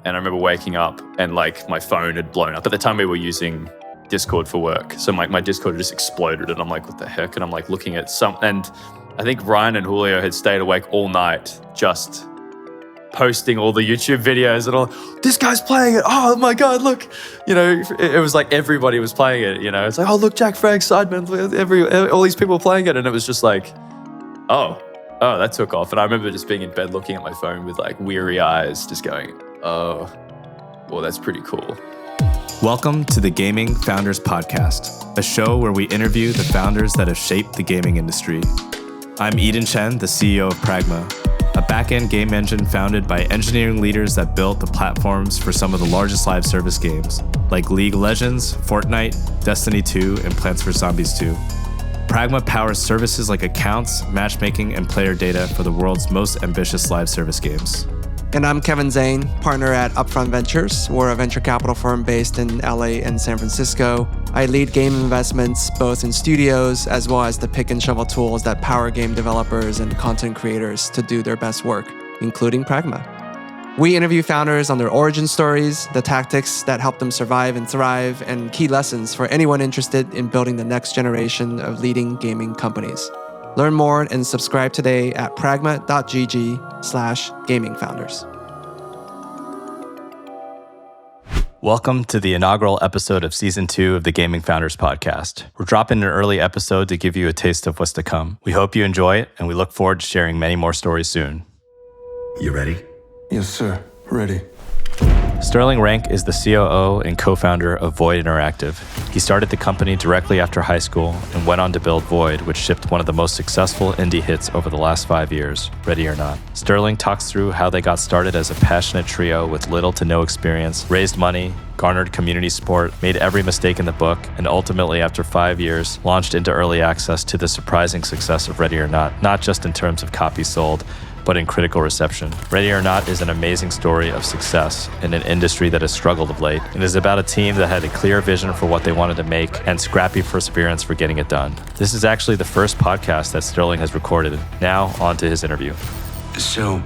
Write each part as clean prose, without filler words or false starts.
And I remember waking up and like my phone had blown up. At the time we were using Discord for work. So my Discord just exploded and I'm like, what the heck? And I'm like looking at and I think Ryan and Julio had stayed awake all night just posting all the YouTube videos and all, this guy's playing it. Oh my God, look. You know, it was like everybody was playing it, you know. It's like, oh, look, Jack Frank, Sidemen, all these people playing it. And it was just like, oh, that took off. And I remember just being in bed looking at my phone with like weary eyes, just going, oh, well, that's pretty cool. Welcome to the Gaming Founders Podcast, a show where we interview the founders that have shaped the gaming industry. I'm Eden Chen, the CEO of Pragma, a back-end game engine founded by engineering leaders that built the platforms for some of the largest live service games, like League of Legends, Fortnite, Destiny 2, and Plants vs. Zombies 2. Pragma powers services like accounts, matchmaking, and player data for the world's most ambitious live service games. And I'm Kevin Zane, partner at Upfront Ventures. We're a venture capital firm based in LA and San Francisco. I lead game investments both in studios as well as the pick and shovel tools that power game developers and content creators to do their best work, including Pragma. We interview founders on their origin stories, the tactics that help them survive and thrive, and key lessons for anyone interested in building the next generation of leading gaming companies. Learn more and subscribe today at pragma.gg/gamingfounders. Welcome to the inaugural episode of Season 2 of the Gaming Founders Podcast. We're dropping an early episode to give you a taste of what's to come. We hope you enjoy it, and we look forward to sharing many more stories soon. You ready? Yes, sir. Ready. Stirling Rank is the COO and co-founder of Void Interactive. He started the company directly after high school and went on to build Void, which shipped one of the most successful indie hits over the last 5 years, Ready or Not. Stirling talks through how they got started as a passionate trio with little to no experience, raised money, garnered community support, made every mistake in the book, and ultimately, after 5 years, launched into early access to the surprising success of Ready or not just in terms of copies sold, but in critical reception. Ready or Not is an amazing story of success in an industry that has struggled of late. It is about a team that had a clear vision for what they wanted to make and scrappy perseverance for getting it done. This is actually the first podcast that Stirling has recorded. Now, on to his interview. So,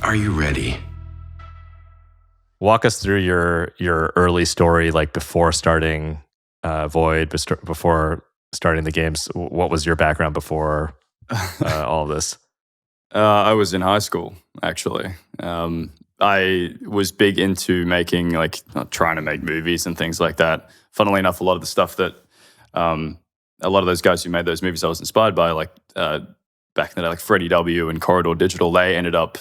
are you ready? Walk us through your early story, like before starting Void, before starting the games. What was your background before all of this? I was in high school, actually. I was big into making, trying to make movies and things like that. Funnily enough, a lot of the stuff that a lot of those guys who made those movies I was inspired by, back in the day, like Freddie W. and Corridor Digital, they ended up,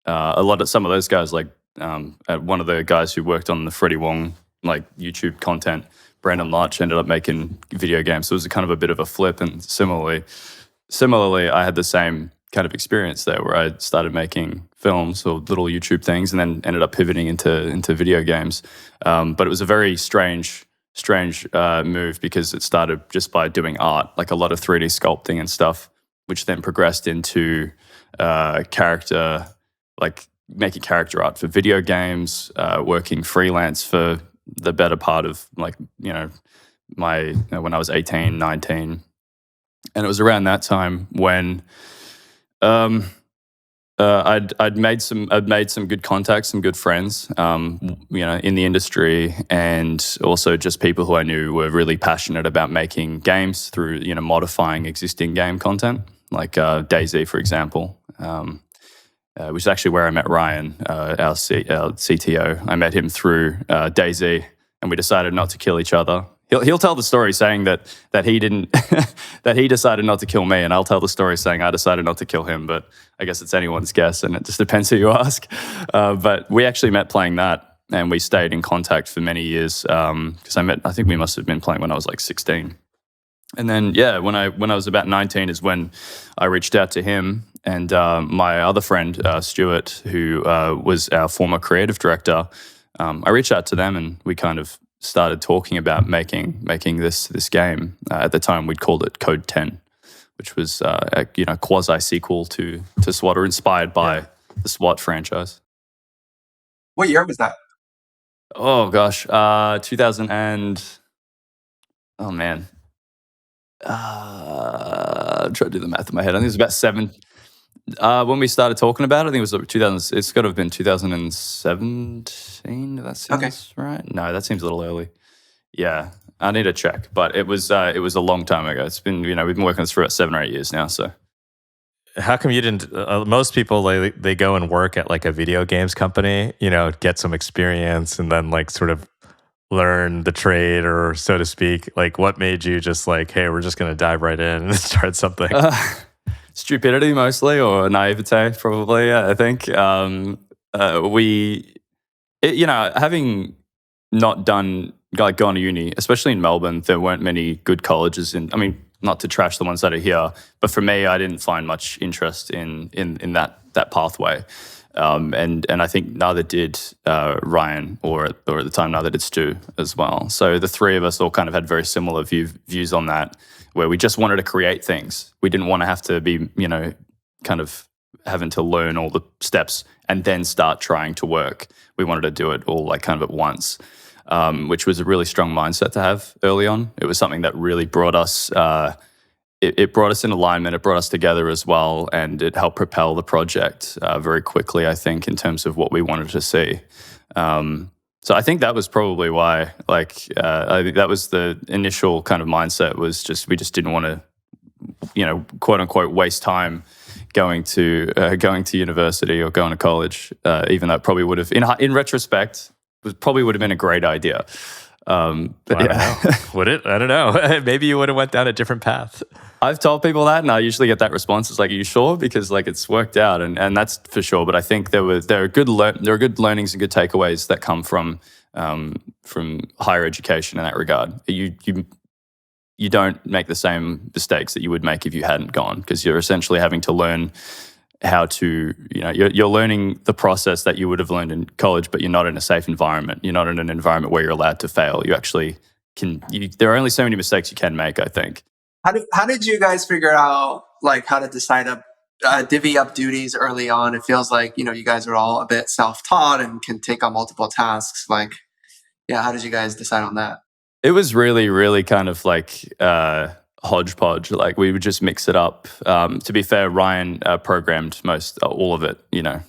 some of those guys, one of the guys who worked on the Freddie Wong, YouTube content, Brandon Larch, ended up making video games. So it was kind of a bit of a flip. And similarly, I had the same kind of experience there where I started making films or little YouTube things and then ended up pivoting into video games. But it was a very strange move because it started just by doing art, like a lot of 3D sculpting and stuff, which then progressed into character, like making character art for video games, working freelance for the better part of when I was 18, 19. And it was around that time when I'd made some good contacts, some good friends, in the industry, and also just people who I knew were really passionate about making games through, modifying existing game content, like DayZ, for example, which is actually where I met Ryan, our CTO. I met him through DayZ, and we decided not to kill each other. He'll tell the story saying that he didn't that he decided not to kill me, and I'll tell the story saying I decided not to kill him. But I guess it's anyone's guess, and it just depends who you ask. But we actually met playing that, and we stayed in contact for many years. Because I think we must have been playing when I was 16. And then when I was about 19 is when I reached out to him and my other friend Stuart, who was our former creative director. I reached out to them, and we kind of started talking about making this game. At the time, we'd called it Code 10, which was a quasi sequel to SWAT, or inspired by the SWAT franchise. What year was that? Oh gosh, 2000 and oh man, I'm trying to do the math in my head. I think it was about When we started talking about it, I think it was like 2000. It's got to have been 2017. If that seems right. No, that seems a little early. Yeah, I need to check, but it was a long time ago. It's been we've been working on this for about 7 or 8 years now. So How come you didn't? Most people they go and work at like a video games company, get some experience, and then like sort of learn the trade, or so to speak. Like, what made you just like, hey, we're just going to dive right in and start something? Stupidity mostly, or naivete probably. I think having not done like gone to uni, especially in Melbourne, there weren't many good colleges in. I mean, not to trash the ones that are here, but for me, I didn't find much interest in that pathway, and I think neither did Ryan, or at the time neither did Stu as well. So the three of us all kind of had very similar views on that, where we just wanted to create things. We didn't want to have to be kind of having to learn all the steps and then start trying to work. We wanted to do it all like kind of at once. Which was a really strong mindset to have early on. It was something that really brought us, it brought us in alignment, it brought us together as well, and it helped propel the project very quickly, I think, in terms of what we wanted to see. So I think that was probably why, I think that was the initial kind of mindset, was just, we just didn't want to, quote unquote, waste time going to university or going to college, even though it probably would have, in retrospect, probably would have been a great idea. But Would it? I don't know. Maybe you would have went down a different path. I've told people that, and I usually get that response. It's like, "Are you sure?" Because like it's worked out, and that's for sure. But I think there are good learnings and good takeaways that come from higher education in that regard. You don't make the same mistakes that you would make if you hadn't gone, because you're essentially having to learn how to, you're learning the process that you would have learned in college, but you're not in a safe environment. You're not in an environment where you're allowed to fail. You actually there are only so many mistakes you can make, I think. How did you guys figure out like how to decide divvy up duties early on? It feels like, you guys are all a bit self-taught and can take on multiple tasks. Like, yeah, how did you guys decide on that? It was really, really kind of like hodgepodge. Like we would just mix it up. To be fair, Ryan programmed all of it.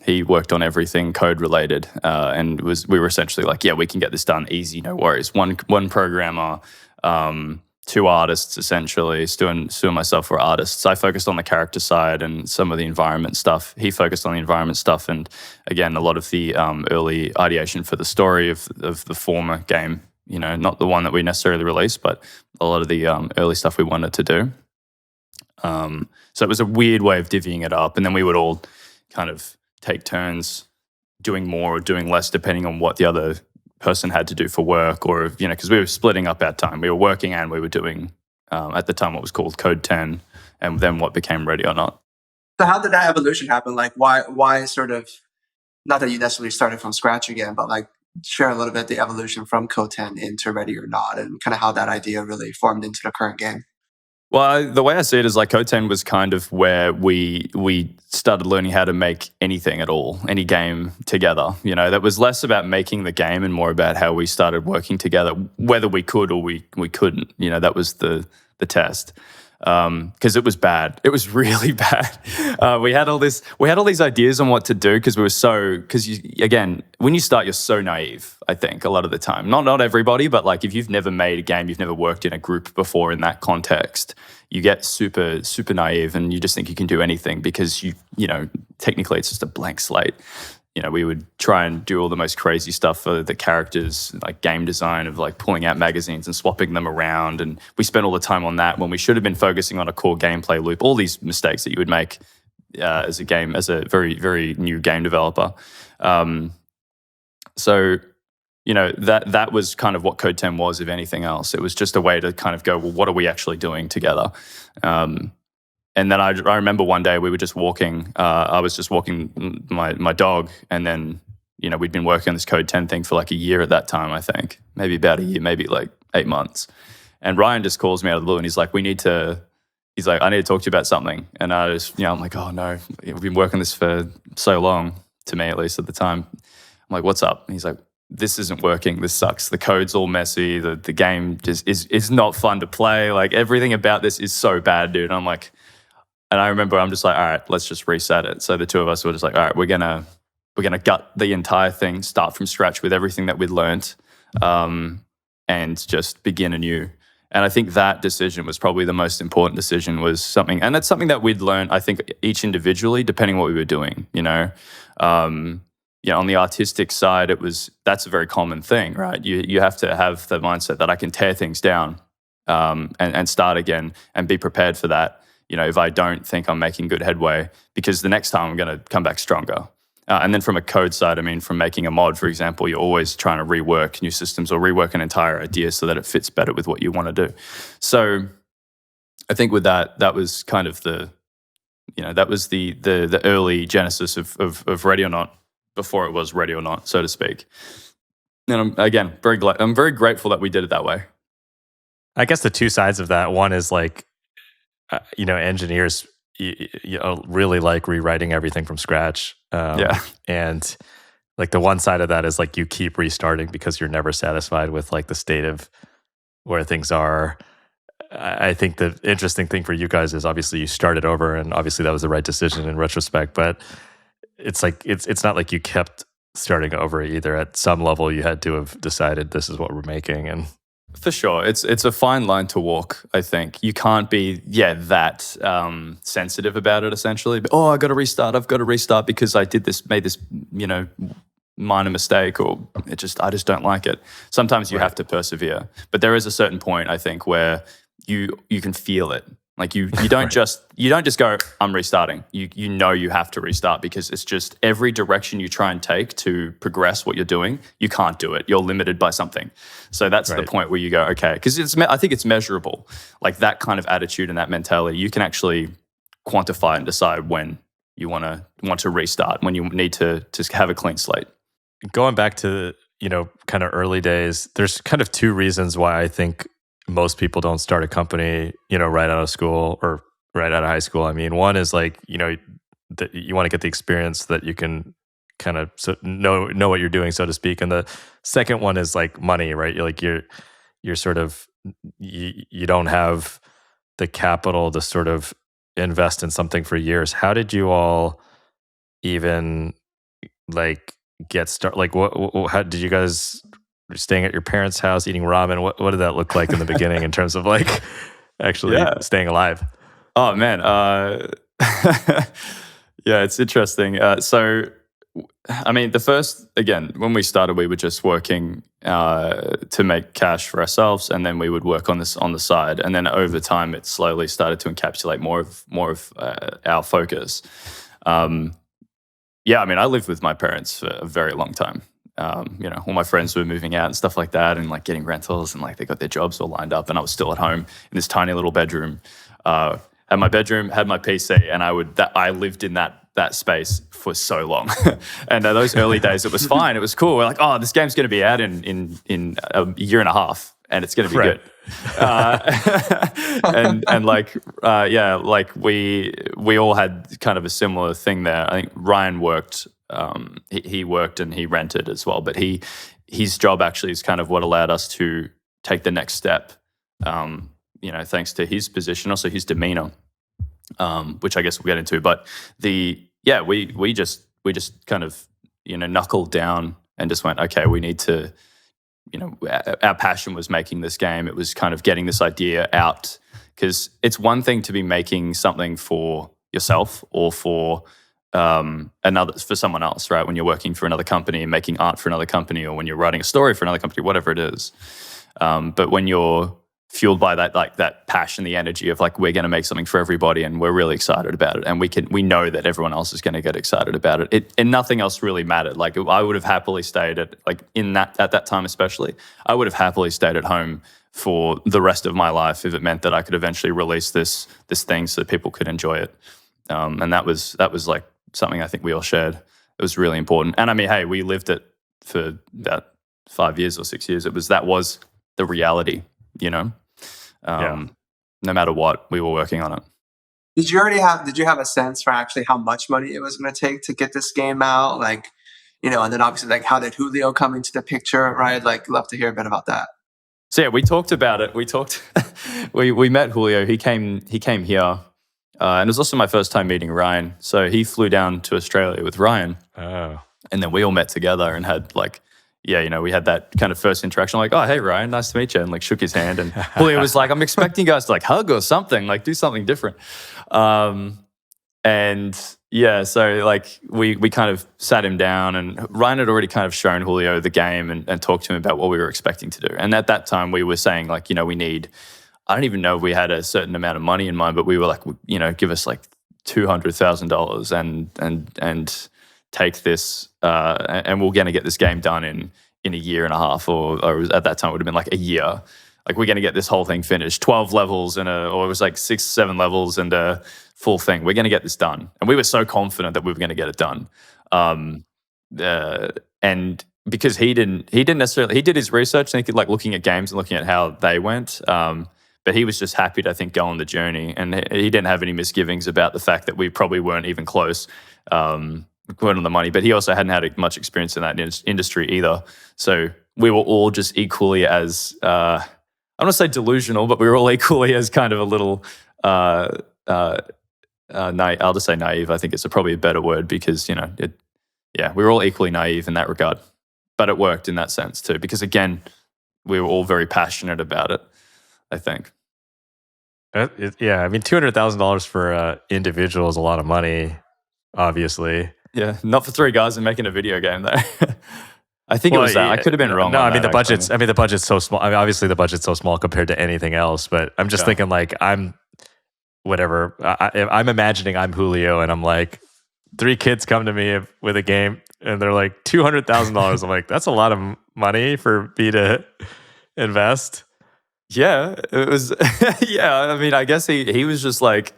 He worked on everything code related, and we were essentially like, yeah, we can get this done easy, no worries. One programmer, 2 artists essentially. Stu and myself were artists. I focused on the character side and some of the environment stuff. He focused on the environment stuff, and again, a lot of the early ideation for the story of the former game. Not the one that we necessarily released, but a lot of the early stuff we wanted to do. So it was a weird way of divvying it up. And then we would all kind of take turns doing more or doing less, depending on what the other person had to do for work, or, because we were splitting up our time. We were working and we were doing, at the time, what was called Code 10, and then what became Ready or Not. So how did that evolution happen? Like, why sort of, not that you necessarily started from scratch again, but like, share a little bit the evolution from Code 10 into Ready or Not, and kind of how that idea really formed into the current game. Well, the way I see it is like Code 10 was kind of where we started learning how to make anything at all, any game together. That was less about making the game and more about how we started working together, whether we could or we couldn't. That was the test. Because it was bad. It was really bad. We had all these ideas on what to do, because again, when you start, you're so naive, I think, a lot of the time. Not everybody, but like if you've never made a game, you've never worked in a group before in that context, you get super, super naive, and you just think you can do anything because technically it's just a blank slate. We would try and do all the most crazy stuff for the characters, like game design of like pulling out magazines and swapping them around. And we spent all the time on that when we should have been focusing on a core gameplay loop, all these mistakes that you would make as a very, very new game developer. So, that was kind of what Code 10 was, if anything else. It was just a way to kind of go, well, what are we actually doing together? And then I remember one day we were just walking. I was just walking my dog, and then we'd been working on this Code 10 thing for like a year at that time. I think maybe about a year, maybe like 8 months. And Ryan just calls me out of the blue, and he's like, "I need to talk to you about something." And I just, I'm like, "Oh no, we've been working this for so long." To me, at least at the time, I'm like, "What's up?" And he's like, "This isn't working. This sucks. The code's all messy. The game just is not fun to play. Like everything about this is so bad, dude." And I'm like, And I remember I'm just like, all right, let's just reset it. So the two of us were just like, all right, we're gonna gut the entire thing, start from scratch with everything that we'd learned, and just begin anew. And I think that decision was probably the most important decision. Was something, and that's something that we'd learned, I think, each individually, depending what we were doing. On the artistic side, that's a very common thing, right? You have to have the mindset that I can tear things down, and start again, and be prepared for that. If I don't think I'm making good headway, because the next time I'm going to come back stronger. And then from a code side, from making a mod, for example, you're always trying to rework new systems or rework an entire idea so that it fits better with what you want to do. So I think with that was kind of the early genesis of Ready or Not, before it was Ready or Not, so to speak. And I'm very grateful that we did it that way. I guess the two sides of that, one is like, engineers really like rewriting everything from scratch. And like the one side of that is like you keep restarting because you're never satisfied with like the state of where things are. I think the interesting thing for you guys is obviously you started over, and obviously that was the right decision in retrospect, but it's like it's not like you kept starting over either. At some level you had to have decided this is what we're making. And for sure, it's a fine line to walk. I think you can't be that sensitive about it. Essentially, but, I got to restart. I've got to restart because I made this minor mistake, or I just don't like it. Sometimes you have to persevere, but there is a certain point, I think, where you can feel it. Like you don't just go, I'm restarting. You have to restart, because it's just every direction you try and take to progress what you're doing, you can't do it. You're limited by something. So that's the point where you go, okay, because I think it's measurable. Like that kind of attitude and that mentality, you can actually quantify and decide when you want to restart, when you need to have a clean slate. Going back to kind of early days, there's kind of two reasons why I think most people don't start a company, right out of school or right out of high school. One is like, that you want to get the experience that you can kind of know what you're doing, so to speak. And the second one is like money, right? You're sort of, you don't have the capital to sort of invest in something for years. How did you all even like get started? Like how did you guys staying at your parents' house, eating ramen? What did that look like in the beginning in terms of like actually staying alive? Oh man, it's interesting. When we started, we were just working to make cash for ourselves, and then we would work on this on the side. And then over time, it slowly started to encapsulate more of our focus. I lived with my parents for a very long time. All my friends were moving out and stuff like that, and like getting rentals, and like they got their jobs all lined up, and I was still at home in this tiny little bedroom. Had my bedroom, had my PC, and I lived in that space for so long. And those early days, it was fine. It was cool. We're like, oh, this game's going to be out in a year and a half, and it's going to be good. We all had kind of a similar thing there. I think Ryan worked. He worked and he rented as well, but his job actually is kind of what allowed us to take the next step. Thanks to his position, also his demeanor, which I guess we'll get into. But we just kind of knuckled down and just went, okay, we need to. Our passion was making this game. It was kind of getting this idea out, because it's one thing to be making something for yourself or for someone else, right? When you're working for another company and making art for another company, or when you're writing a story for another company, whatever it is. But when you're fueled by that passion, the energy of like, we're going to make something for everybody, and we're really excited about it, and we know that everyone else is going to get excited about it. And nothing else really mattered. Like I would have happily stayed at that time, especially, I would have happily stayed at home for the rest of my life if it meant that I could eventually release this thing so that people could enjoy it. And that was like something I think we all shared. It was really important. And hey, we lived it for about 5 years or 6 years. That was the reality, no matter what, we were working on it. Did you have a sense for actually how much money it was going to take to get this game out? Like, and then obviously like, how did Julio come into the picture, right? Like, love to hear a bit about that. So we talked about it. We met Julio. He came here. and it was also my first time meeting Ryan. So he flew down to Australia with Ryan, Oh. and then we all met together and had like, we had that kind of first interaction, like, oh, hey, Ryan, nice to meet you, and like shook his hand. And Julio was like, I'm expecting you guys to like hug or something, like do something different. And yeah, so like we kind of sat him down, and Ryan had already kind of shown Julio the game and talked to him about what we were expecting to do. And at that time we were saying like, we need, I don't even know if we had a certain amount of money in mind, but we were like, give us like $200,000 and take this, and we're going to get this game done in a year and a half, or at that time it would have been like a year. Like we're going to get this whole thing finished, 12 levels or it was like 6, 7 levels and a full thing. We're going to get this done. And we were so confident that we were going to get it done. And because he didn't necessarily, he did his research, and he like looking at games and looking at how they went. But he was just happy to, I think, go on the journey. And he didn't have any misgivings about the fact that we probably weren't even close. Weren't on the money, but he also hadn't had much experience in that industry either. So we were all just equally as, I don't want to say delusional, but we were all equally as kind of a little, I'll just say naive. I think it's probably a better word because, we were all equally naive in that regard. But it worked in that sense too, because again, we were all very passionate about it, I think. Yeah, I mean, $200,000 for an individual is a lot of money, obviously. Yeah, not for 3 guys and making a video game though. I think it was that. I could have been wrong. No, on I mean that, the budget's so small. I mean, obviously the budget's so small compared to anything else. But I'm just thinking like I'm imagining I'm Julio and I'm like 3 kids come to me with a game and they're like $200,000. I'm like, that's a lot of money for me to invest. Yeah, it was. Yeah, I mean, I guess he was just like.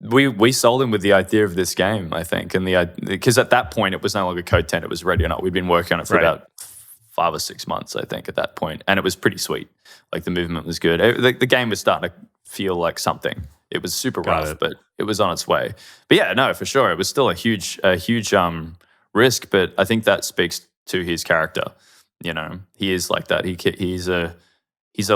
We sold him with the idea of this game, I think, and because at that point it was no longer Code 10, it was ready or not. We'd been working on it for about 5 or 6 months, I think, at that point, and it was pretty sweet. Like the movement was good. The game was starting to feel like something. It was super rough, but it was on its way. But yeah, no, for sure, it was still a huge risk. But I think that speaks to his character. He is like that. He's a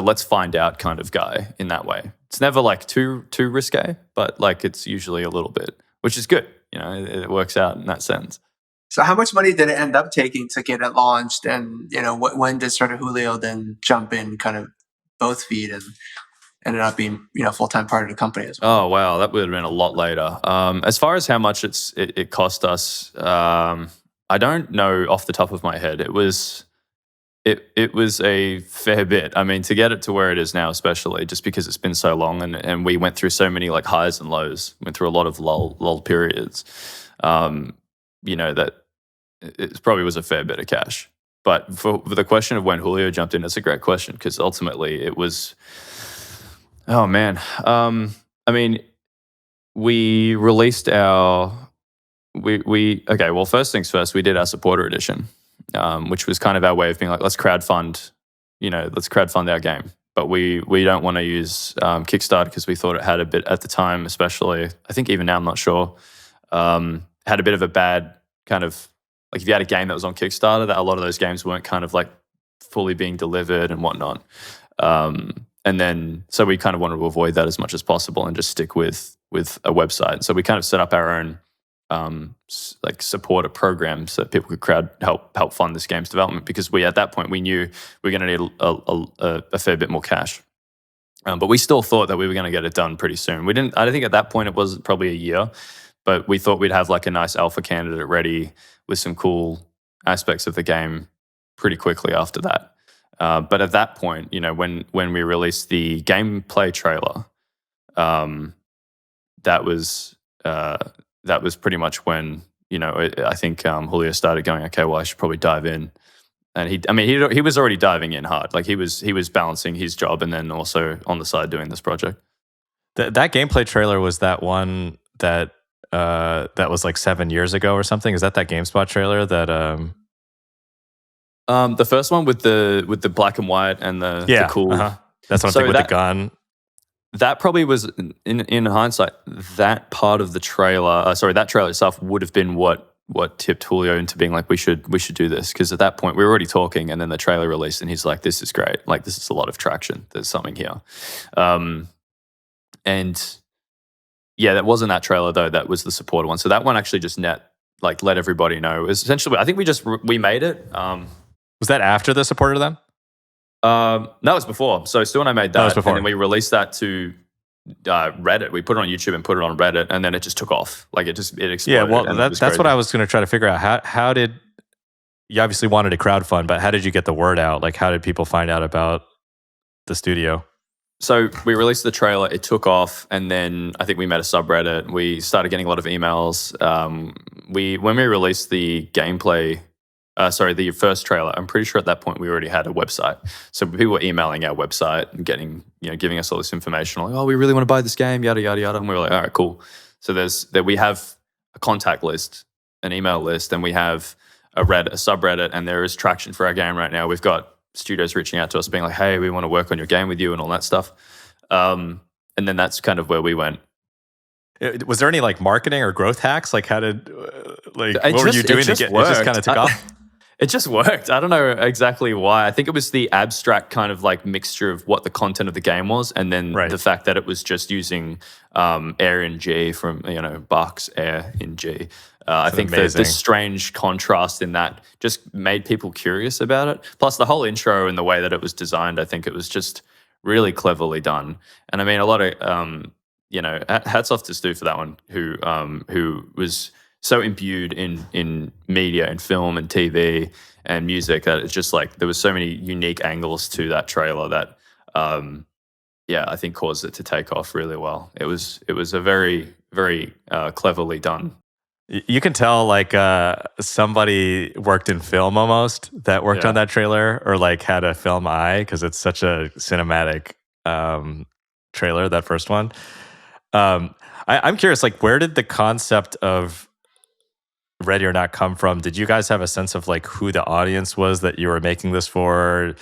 let's find out kind of guy in that way. It's never like too risque, but like it's usually a little bit, which is good. It works out in that sense. So how much money did it end up taking to get it launched? And, when did sort of Julio then jump in kind of both feet and ended up being, full-time part of the company as well? Oh, wow. That would have been a lot later. As far as how much it cost us, I don't know off the top of my head. It was a fair bit. I mean, to get it to where it is now, especially just because it's been so long and we went through so many like highs and lows, went through a lot of lull periods, that it probably was a fair bit of cash. But for the question of when Julio jumped in, that's a great question because ultimately it was, oh man. I mean, we released okay, well, first things first, we did our supporter edition. Which was kind of our way of being like, let's crowdfund our game. But we don't want to use Kickstarter because we thought it had a bit at the time, especially. I think even now, I'm not sure. Had a bit of a bad kind of like if you had a game that was on Kickstarter, that a lot of those games weren't kind of like fully being delivered and whatnot. And then so we kind of wanted to avoid that as much as possible and just stick with a website. So we kind of set up our own like supporter program so that people could help fund this game's development because at that point we knew we were going to need a fair bit more cash. But we still thought that we were going to get it done pretty soon. I think at that point it was probably a year, but we thought we'd have like a nice alpha candidate ready with some cool aspects of the game pretty quickly after that. But at that point, when we released the gameplay trailer, that was pretty much when I think Julio started going, okay, well I should probably dive in, and he was already diving in hard. Like he was balancing his job and then also on the side doing this project. That gameplay trailer was that one that was like 7 years ago or something. Is that GameSpot trailer that? The first one with the black and white and the cool. Uh-huh. That's what I'm thinking with the gun. That probably was, in hindsight, that part of the trailer, that trailer itself would have been what tipped Julio into being like, we should do this. Because at that point, we were already talking, and then the trailer released, and he's like, this is great. Like, this is a lot of traction. There's something here. And Yeah, that wasn't that trailer though. That was the supporter one. So that one actually just let everybody know. It was essentially, I think we made it. Was that after the supporter then? That was before. So Stu and I made that. That was before. And then we released that to Reddit. We put it on YouTube and put it on Reddit, and then it just took off. Like it exploded. Yeah, well, that's what I was going to try to figure out. How did you obviously wanted to crowdfund, but how did you get the word out? Like, how did people find out about the studio? So we released the trailer, it took off, and then I think we made a subreddit. We started getting a lot of emails. When we released the gameplay, the first trailer, I'm pretty sure at that point we already had a website. So people were emailing our website and giving us all this information, like, oh, we really want to buy this game, yada yada yada. And we were like, all right, cool. So we have a contact list, an email list, and we have a subreddit, and there is traction for our game right now. We've got studios reaching out to us being like, hey, we want to work on your game with you and all that stuff. And then that's kind of where we went. Was there any like marketing or growth hacks? Like how did, what were you doing to get, it just kind of took off? It just worked. I don't know exactly why. I think it was the abstract kind of like mixture of what the content of the game was, and then the fact that it was just using air in G from, Bach's air in G. I think the strange contrast in that just made people curious about it. Plus the whole intro and the way that it was designed, I think it was just really cleverly done. And I mean, a lot of, hats off to Stu for that one, who was so imbued in media and film and TV and music that it's just like there was so many unique angles to that trailer that, I think caused it to take off really well. It was a very, very cleverly done. You can tell like somebody worked in film almost that worked on that trailer, or like had a film eye, because it's such a cinematic trailer, that first one. I'm curious, like, where did the concept of Ready or Not come from? Did you guys have a sense of like who the audience was that you were making this for?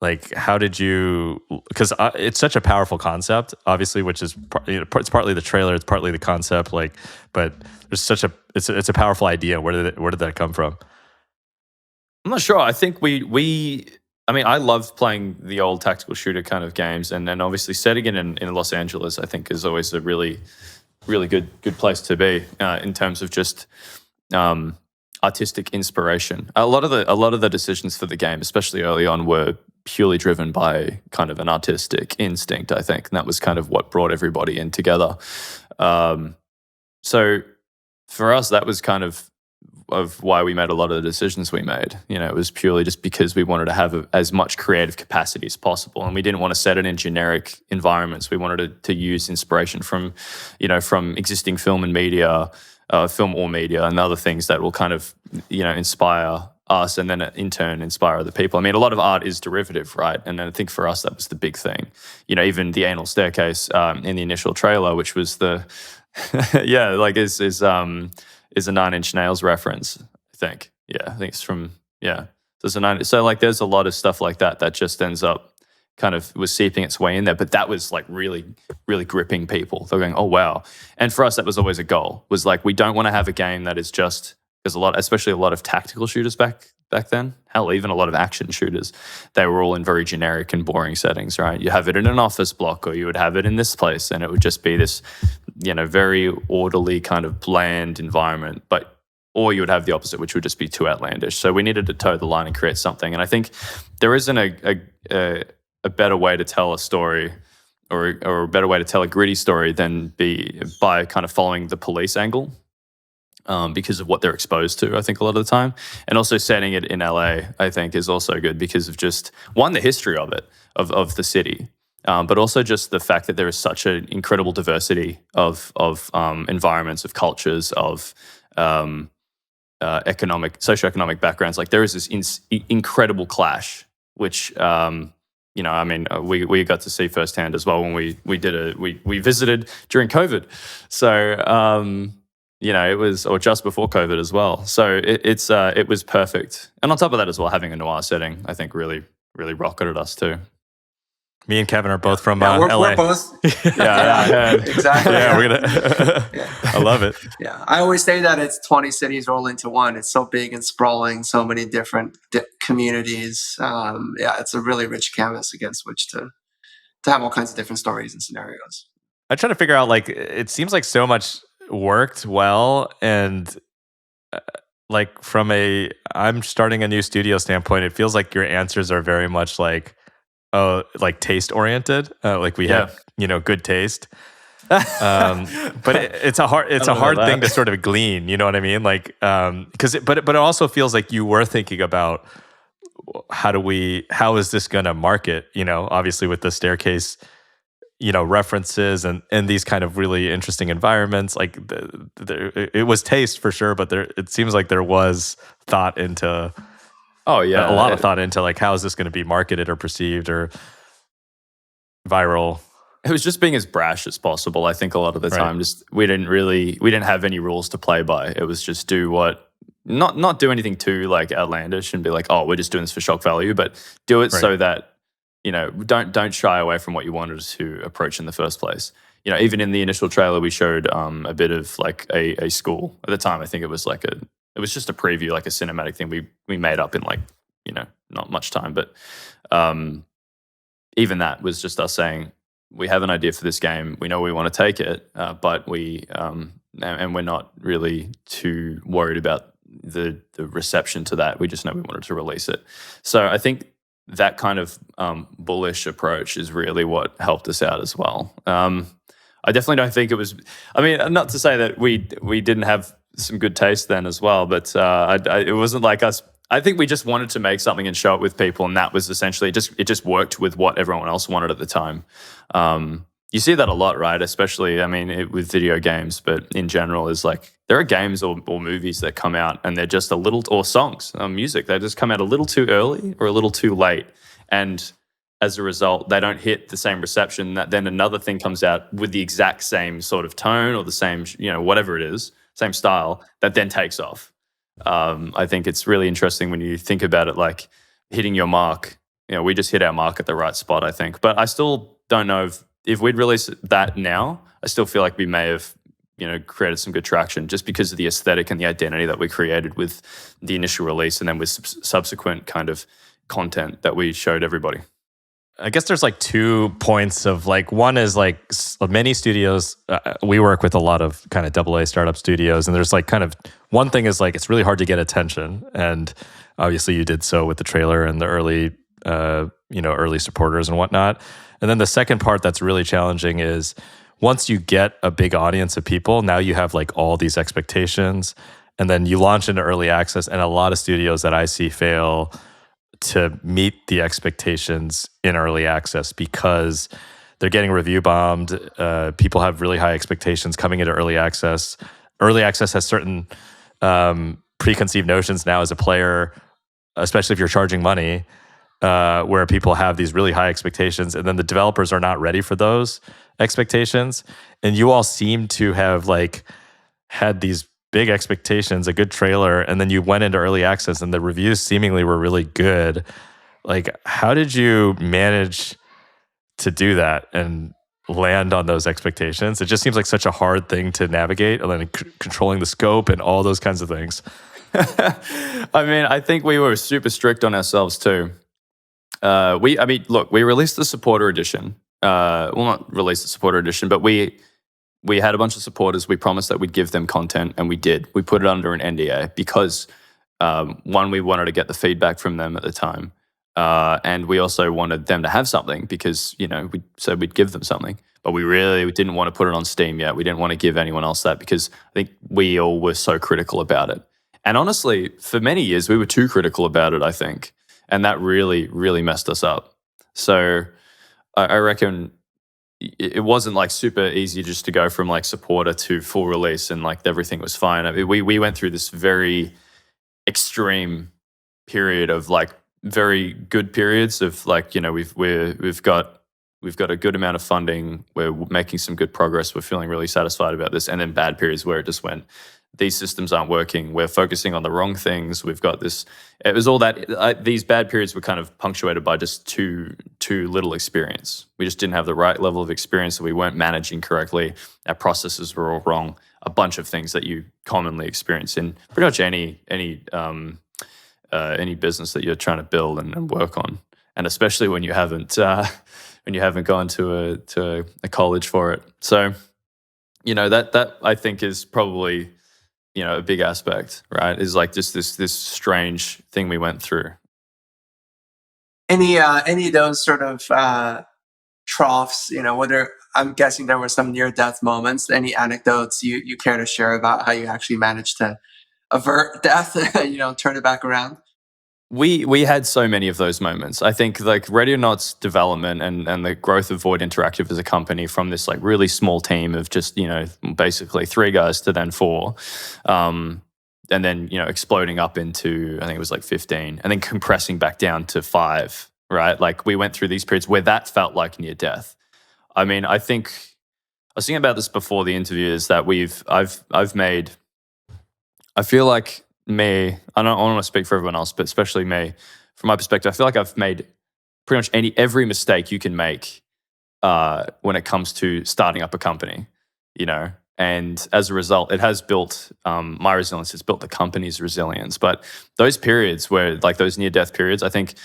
Like, how did you? Because it's such a powerful concept, obviously, which is it's partly the trailer, it's partly the concept. Like, but there's such it's a powerful idea. Where did that come from? I'm not sure. I think I loved playing the old tactical shooter kind of games, and then obviously setting it in Los Angeles, I think, is always a really, really good place to be in terms of just artistic inspiration. A lot of the decisions for the game, especially early on, were purely driven by kind of an artistic instinct, I think, and that was kind of what brought everybody in together. So for us, that was kind of why we made a lot of the decisions we made. It was purely just because we wanted to have as much creative capacity as possible, and we didn't want to set it in generic environments. We wanted to use inspiration from existing film and media, film or media, and other things that will kind of, inspire us, and then in turn inspire other people. I mean, a lot of art is derivative, right? And I think for us, that was the big thing. Even the anal staircase in the initial trailer, which was the, is a Nine Inch Nails reference, I think. Yeah, I think it's from, There's there's a lot of stuff like that just ends up kind of was seeping its way in there. But that was like really, really gripping people. They're going, oh, wow. And for us, that was always a goal, was like, we don't want to have a game that is just, because especially a lot of tactical shooters back then, hell, even a lot of action shooters, they were all in very generic and boring settings, right? You have it in an office block, or you would have it in this place, and it would just be this, very orderly kind of bland environment. Or you would have the opposite, which would just be too outlandish. So we needed to toe the line and create something. And I think there isn't a better way to tell a story, or a better way to tell a gritty story than by kind of following the police angle. Because of what they're exposed to, I think, a lot of the time. And also setting it in LA, I think, is also good because of just, one, the history of it, of the city, but also just the fact that there is such an incredible diversity of environments, of cultures, of socioeconomic backgrounds. Like, there is this incredible clash, which, we got to see firsthand as well when we visited during COVID. So, it was, or just before COVID as well. So it was perfect. And on top of that as well, having a noir setting, I think really, really rocketed us too. Me and Kevin are both from we're LA. both. Exactly. Yeah, we're gonna. I love it. Yeah, I always say that it's 20 cities roll into one. It's so big and sprawling, so many different communities. It's a really rich canvas against which to have all kinds of different stories and scenarios. I try to figure out, like, it seems like so much worked well, and like from I'm starting a new studio standpoint, it feels like your answers are very much like, oh, like taste oriented. Like we have, good taste. But it's a hard thing to sort of glean. You know what I mean? Like, but it also feels like you were thinking about how is this going to market? Obviously with the staircase, references and these kind of really interesting environments. Like it was taste for sure, but it seems like there was thought into. Oh yeah, a lot of thought into like how is this going to be marketed or perceived or viral. It was just being as brash as possible. I think a lot of the time, just we didn't have any rules to play by. It was just not do anything too like outlandish and be like, oh, we're just doing this for shock value, but do it so that don't shy away from what you wanted to approach in the first place. Even in the initial trailer, we showed a bit of like a school at the time. I think it was just a preview, like a cinematic thing we made up in like not much time, but even that was just us saying, we have an idea for this game. We know we want to take it, but and we're not really too worried about the reception to that. We just know we wanted to release it. So I think that kind of bullish approach is really what helped us out as well. I definitely don't think it was. I mean, not to say that we didn't have some good taste then as well, but it wasn't like us. I think we just wanted to make something and show it with people, and that was essentially it just worked with what everyone else wanted at the time. You see that a lot, right? Especially, I mean, with video games, but in general, is like there are games or movies that come out and they're just a little, or songs, music, they just come out a little too early or a little too late, and as a result, they don't hit the same reception. That then another thing comes out with the exact same sort of tone or the same, whatever it is, same style that then takes off. I think it's really interesting when you think about it, like hitting your mark. We just hit our mark at the right spot, I think. But I still don't know if we'd release that now, I still feel like we may have, created some good traction just because of the aesthetic and the identity that we created with the initial release and then with subsequent kind of content that we showed everybody. I guess there's like 2 points of like, one is like many studios, we work with a lot of kind of AA startup studios, and there's like kind of one thing is like, it's really hard to get attention. And obviously you did so with the trailer and the early, early supporters and whatnot. And then the second part that's really challenging is once you get a big audience of people, now you have like all these expectations, and then you launch into early access, and a lot of studios that I see fail to meet the expectations in early access because they're getting review bombed. People have really high expectations coming into early access. Early access has certain preconceived notions now as a player, especially if you're charging money, where people have these really high expectations, and then the developers are not ready for those expectations. And you all seem to have like had these big expectations, a good trailer, and then you went into early access and the reviews seemingly were really good. Like, how did you manage to do that and land on those expectations? It just seems like such a hard thing to navigate, and then controlling the scope and all those kinds of things. I mean, I think we were super strict on ourselves too. Look, we released the supporter edition. Well, not released the supporter edition, but we had a bunch of supporters. We promised that we'd give them content, and we did. We put it under an NDA because, one, we wanted to get the feedback from them at the time, and we also wanted them to have something because, we said we'd give them something, but we didn't want to put it on Steam yet. We didn't want to give anyone else that because I think we all were so critical about it. And honestly, for many years, we were too critical about it, I think, and that really, really messed us up. So I reckon it wasn't like super easy just to go from like supporter to full release and like everything was fine. I mean, we went through this very extreme period of like very good periods of like, we've got a good amount of funding. We're making some good progress. We're feeling really satisfied about this. And then bad periods where it just went, these systems aren't working. We're focusing on the wrong things. We've got this. It was all that. These bad periods were kind of punctuated by just too little experience. We just didn't have the right level of experience. So we weren't managing correctly. Our processes were all wrong. A bunch of things that you commonly experience in pretty much any business that you're trying to build and work on. And especially when you haven't when you haven't gone to a college for it. So, that I think is probably, a big aspect, right? Is like just this strange thing we went through. Any of those sort of troughs, whether I'm guessing there were some near death moments, any anecdotes you care to share about how you actually managed to avert death, turn it back around? We had so many of those moments. I think like Ready or Not's development and the growth of Void Interactive as a company from this like really small team of just, basically 3 guys to then 4. And then, exploding up into, I think it was like 15, and then compressing back down to 5, right? Like we went through these periods where that felt like near death. I mean, I think I was thinking about this before the interview, is that I've made, I feel like me, I don't want to speak for everyone else, but especially me, from my perspective, I feel like I've made pretty much every mistake you can make when it comes to starting up a company, and as a result, it has built my resilience, it's built the company's resilience. But those periods where, like those near-death periods, I think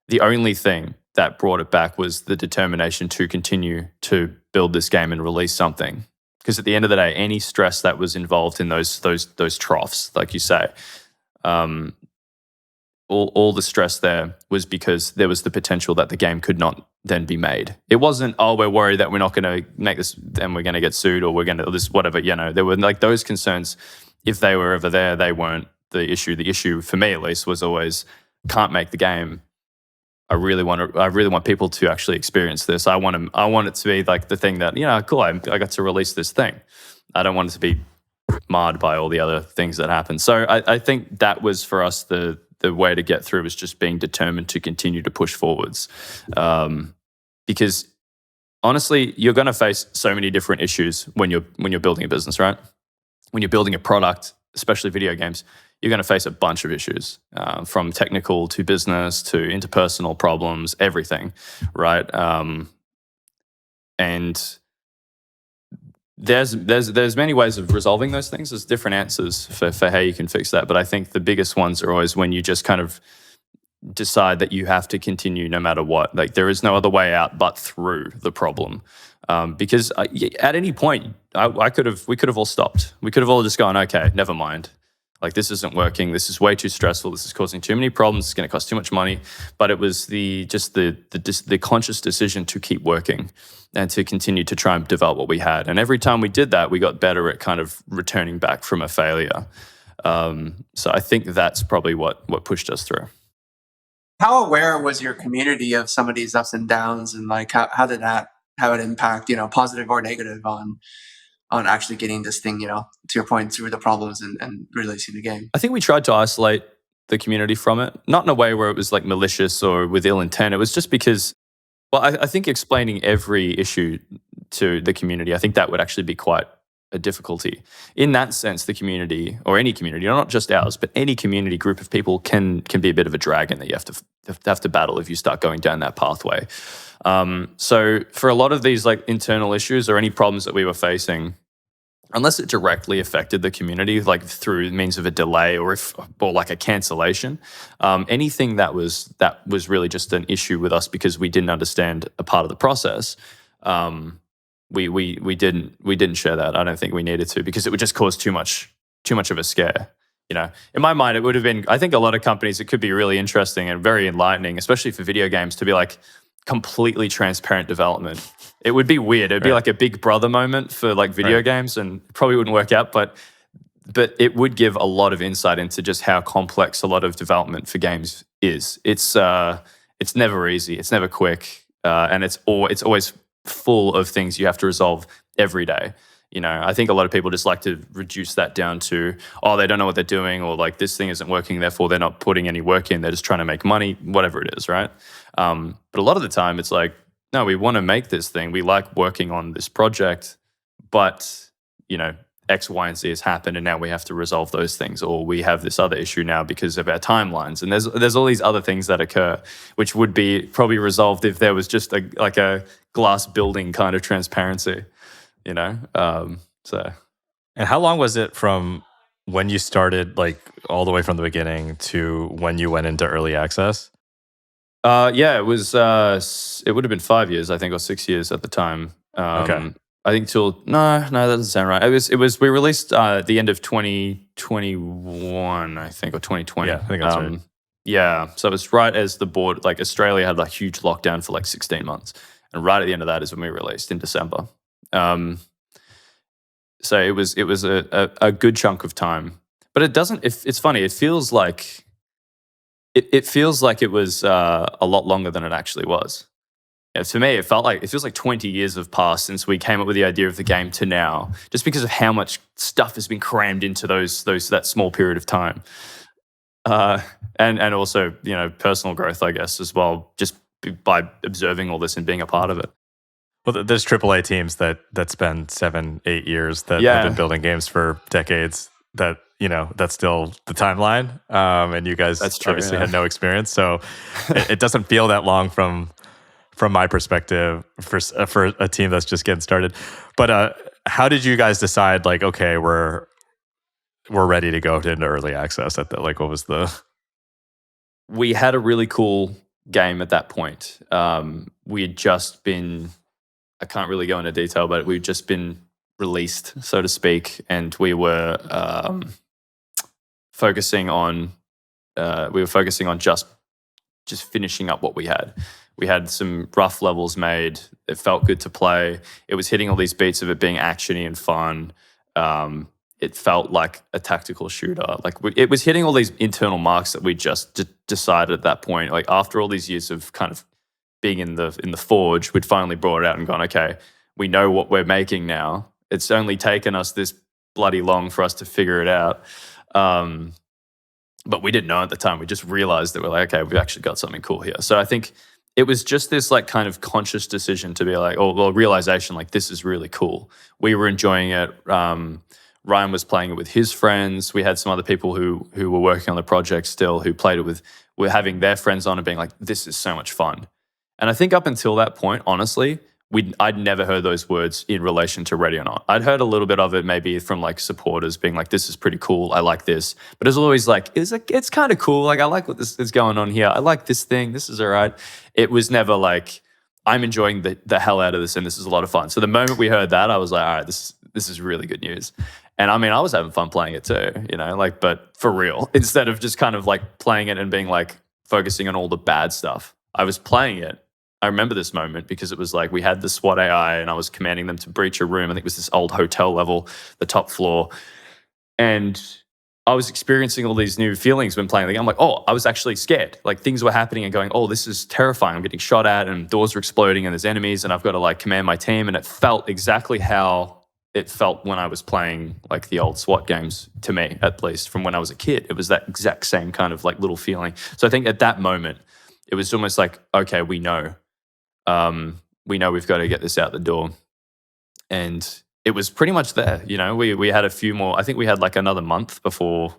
the only thing that brought it back was the determination to continue to build this game and release something. Because at the end of the day, any stress that was involved in those troughs, like you say, all the stress there was because there was the potential that the game could not then be made. It wasn't, we're worried that we're not going to make this and we're going to get sued, or we're going to this, whatever, there were like those concerns. If they were ever there, they weren't the issue. The issue for me, at least, was always, can't make the game. I really want people to actually experience this. I want it to be like the thing that, cool, I got to release this thing. I don't want it to be marred by all the other things that happen. So I think that was for us the way to get through, was just being determined to continue to push forwards. Because honestly, you're going to face so many different issues when you're building a business, right? When you're building a product, especially video games, you're going to face a bunch of issues, from technical to business to interpersonal problems, everything, right? And there's many ways of resolving those things. There's different answers for how you can fix that. But I think the biggest ones are always when you just kind of decide that you have to continue no matter what. Like there is no other way out but through the problem. Because at any point, we could have all stopped. We could have all just gone, okay, never mind. Like this isn't working. This is way too stressful. This is causing too many problems. It's going to cost too much money. But it was the conscious decision to keep working and to continue to try and develop what we had. And every time we did that, we got better at kind of returning back from a failure. So I think that's probably what pushed us through. How aware was your community of some of these ups and downs, and like how did that impact, positive or negative on actually getting this thing, to your point, through the problems and releasing the game? I think we tried to isolate the community from it, not in a way where it was like malicious or with ill intent. It was just because, well, I think explaining every issue to the community, I think that would actually be quite a difficulty. In that sense, the community, or any community, not just ours, but any community group of people can be a bit of a dragon that you have to battle if you start going down that pathway. So for a lot of these like internal issues or any problems that we were facing, unless it directly affected the community, like through means of a delay or like a cancellation, anything that was really just an issue with us because we didn't understand a part of the process, we didn't share that. I don't think we needed to, because it would just cause too much of a scare. In my mind, it would have been, I think a lot of companies, it could be really interesting and very enlightening, especially for video games, to be like completely transparent development. It would be weird. It'd be like a Big Brother moment for like video games, and probably wouldn't work out, but it would give a lot of insight into just how complex a lot of development for games is. It's never easy. It's never quick. And it's always full of things you have to resolve every day. I think a lot of people just like to reduce that down to, they don't know what they're doing, or like this thing isn't working, therefore they're not putting any work in. They're just trying to make money, whatever it is, right? But a lot of the time it's like, no, we want to make this thing. We like working on this project, but, X, Y, and Z has happened, and now we have to resolve those things, or we have this other issue now because of our timelines. And there's all these other things that occur, which would be probably resolved if there was just a glass building kind of transparency, So. And how long was it from when you started, like all the way from the beginning to when you went into early access? Yeah, it was. It would have been 5 years, I think, or 6 years at the time. Okay. I think till no, that doesn't sound right. It was. We released at the end of 2021, I think, or 2020. Yeah, I think that's right. Yeah, so it was right as the board, like Australia had like huge lockdown for like 16 months, and right at the end of that is when we released in December. Um, so it was a good chunk of time, but it doesn't. It's funny. It feels like it feels like it was a lot longer than it actually was. Yeah, to me, it feels like 20 years have passed since we came up with the idea of the game to now, just because of how much stuff has been crammed into that small period of time, uh, and also personal growth, I guess, as well, just by observing all this and being a part of it. Well, there's AAA teams that spend 7-8 years that have been Yeah, building games for decades. That's still the timeline. And you guys that's true. obviously Yeah. had no experience, so it doesn't feel that long from my perspective for a team that's just getting started. But how did you guys decide? Like, okay, we're ready to go into early access. At like, what was the? We had a really cool game at that point. We had just been. I can't really go into detail, but we'd just been released, so to speak, and we were focusing on just finishing up what we had. We had some rough levels made. It felt good to play. It was hitting all these beats of it being actiony and fun. It felt like a tactical shooter. Like it was hitting all these internal marks that we just decided at that point. Like after all these years of kind of being in the forge, we'd finally brought it out and gone, okay, we know what we're making now. It's only taken us this bloody long for us to figure it out. But we didn't know at the time. We just realized that we're like, okay, we've actually got something cool here. So I think it was just this like kind of conscious decision to be like, realization, like this is really cool. We were enjoying it. Ryan was playing it with his friends. We had some other people who were working on the project still, who played it with, were having their friends on and being like, this is so much fun. And I think up until that point, honestly, I'd never heard those words in relation to Ready or Not. I'd heard a little bit of it maybe from like supporters being like, this is pretty cool. I like this. But it was always like, it's kind of cool. Like, I like what this is going on here. I like this thing. This is all right. It was never like, I'm enjoying the hell out of this and this is a lot of fun. So the moment we heard that, I was like, all right, this is really good news. And I mean, I was having fun playing it too, like, but for real, instead of just kind of like playing it and being like focusing on all the bad stuff. I was playing it. I remember this moment because it was like we had the SWAT AI and I was commanding them to breach a room. I think it was this old hotel level, the top floor. And I was experiencing all these new feelings when playing the game. I'm like, oh, I was actually scared. Like things were happening and going, oh, this is terrifying. I'm getting shot at and doors are exploding and there's enemies and I've got to like command my team. And it felt exactly how it felt when I was playing like the old SWAT games, to me, at least from when I was a kid. It was that exact same kind of like little feeling. So I think at that moment, it was almost like, okay, we know we've got to get this out the door. And it was pretty much there. We had a few more, I think we had like another month before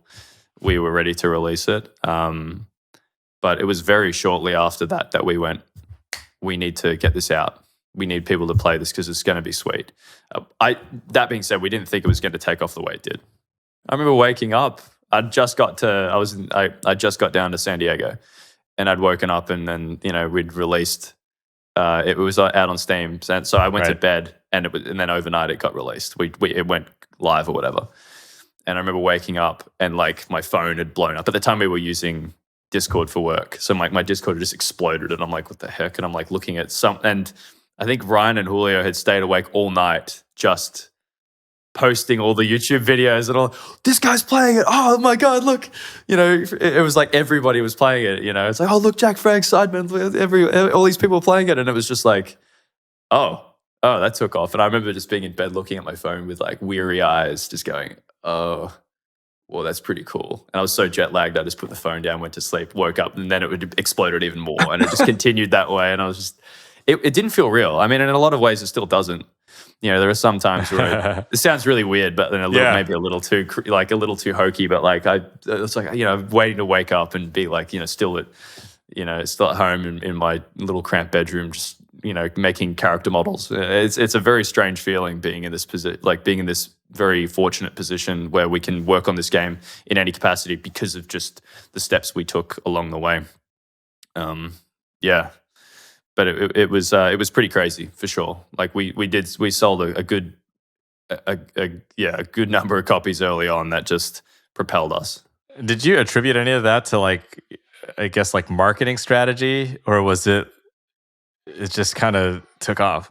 we were ready to release it. But it was very shortly after that we went, we need to get this out. We need people to play this because it's going to be sweet. That being said, we didn't think it was going to take off the way it did. I remember waking up. I just got down to San Diego, and I'd woken up, and then we'd released. It was out on Steam, so I went to bed, and then overnight it got released. It went live or whatever. And I remember waking up, and like my phone had blown up. At the time, we were using Discord for work, so my Discord had just exploded, and I'm like, what the heck? And I'm like looking at and I think Ryan and Julio had stayed awake all night just posting all the YouTube videos and all, this guy's playing it. Oh my God, look. It was like everybody was playing it. It's like, oh, look, Jack Frank, Sidemen, all these people are playing it. And it was just like, oh, that took off. And I remember just being in bed looking at my phone with like weary eyes, just going, oh, well, that's pretty cool. And I was so jet lagged, I just put the phone down, went to sleep, woke up, and then it would exploded even more. And it just continued that way. And I was just, it didn't feel real. I mean, in a lot of ways, it still doesn't. There are some times where it sounds really weird, but then maybe a little too hokey. But like it's like waiting to wake up and be like still at home in my little cramped bedroom, just making character models. It's a very strange feeling being in this position, like being in this very fortunate position where we can work on this game in any capacity because of just the steps we took along the way. Yeah, but it was pretty crazy for sure. Like we sold a good a good number of copies early on that just propelled us. Did you attribute any of that to like, I guess, like marketing strategy, or was it just kind of took off?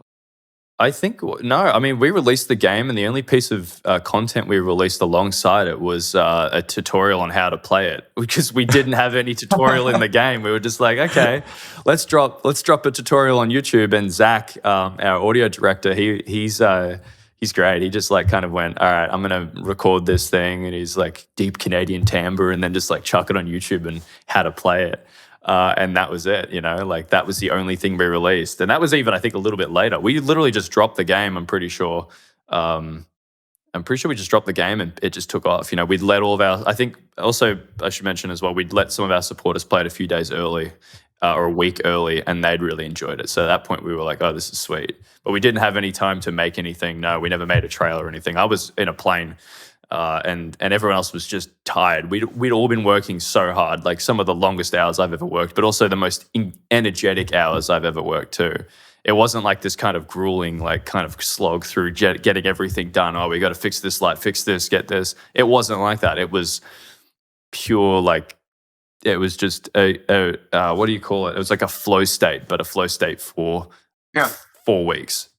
I think no. I mean, we released the game, and the only piece of content we released alongside it was a tutorial on how to play it, because we didn't have any tutorial in the game. We were just like, okay, let's drop a tutorial on YouTube. And Zach, our audio director, he's great. He just like kind of went, all right, I'm gonna record this thing, and he's like deep Canadian timbre, and then just like chuck it on YouTube and how to play it. And that was it, like that was the only thing we released. And that was even, I think, a little bit later. We literally just dropped the game, I'm pretty sure. We just dropped the game and it just took off. We'd let all of I think also I should mention as well, we'd let some of our supporters play it a few days early or a week early, and they'd really enjoyed it. So at that point we were like, oh, this is sweet. But we didn't have any time to make anything. No, we never made a trailer or anything. I was in a plane. And everyone else was just tired. We'd all been working so hard, like some of the longest hours I've ever worked, but also the most energetic hours I've ever worked too. It wasn't like this kind of grueling, like kind of slog through getting everything done. Oh, we got to fix this light, fix this, get this. It wasn't like that. It was pure, like, it was just what do you call it? It was like a flow state, but a flow state for 4 weeks.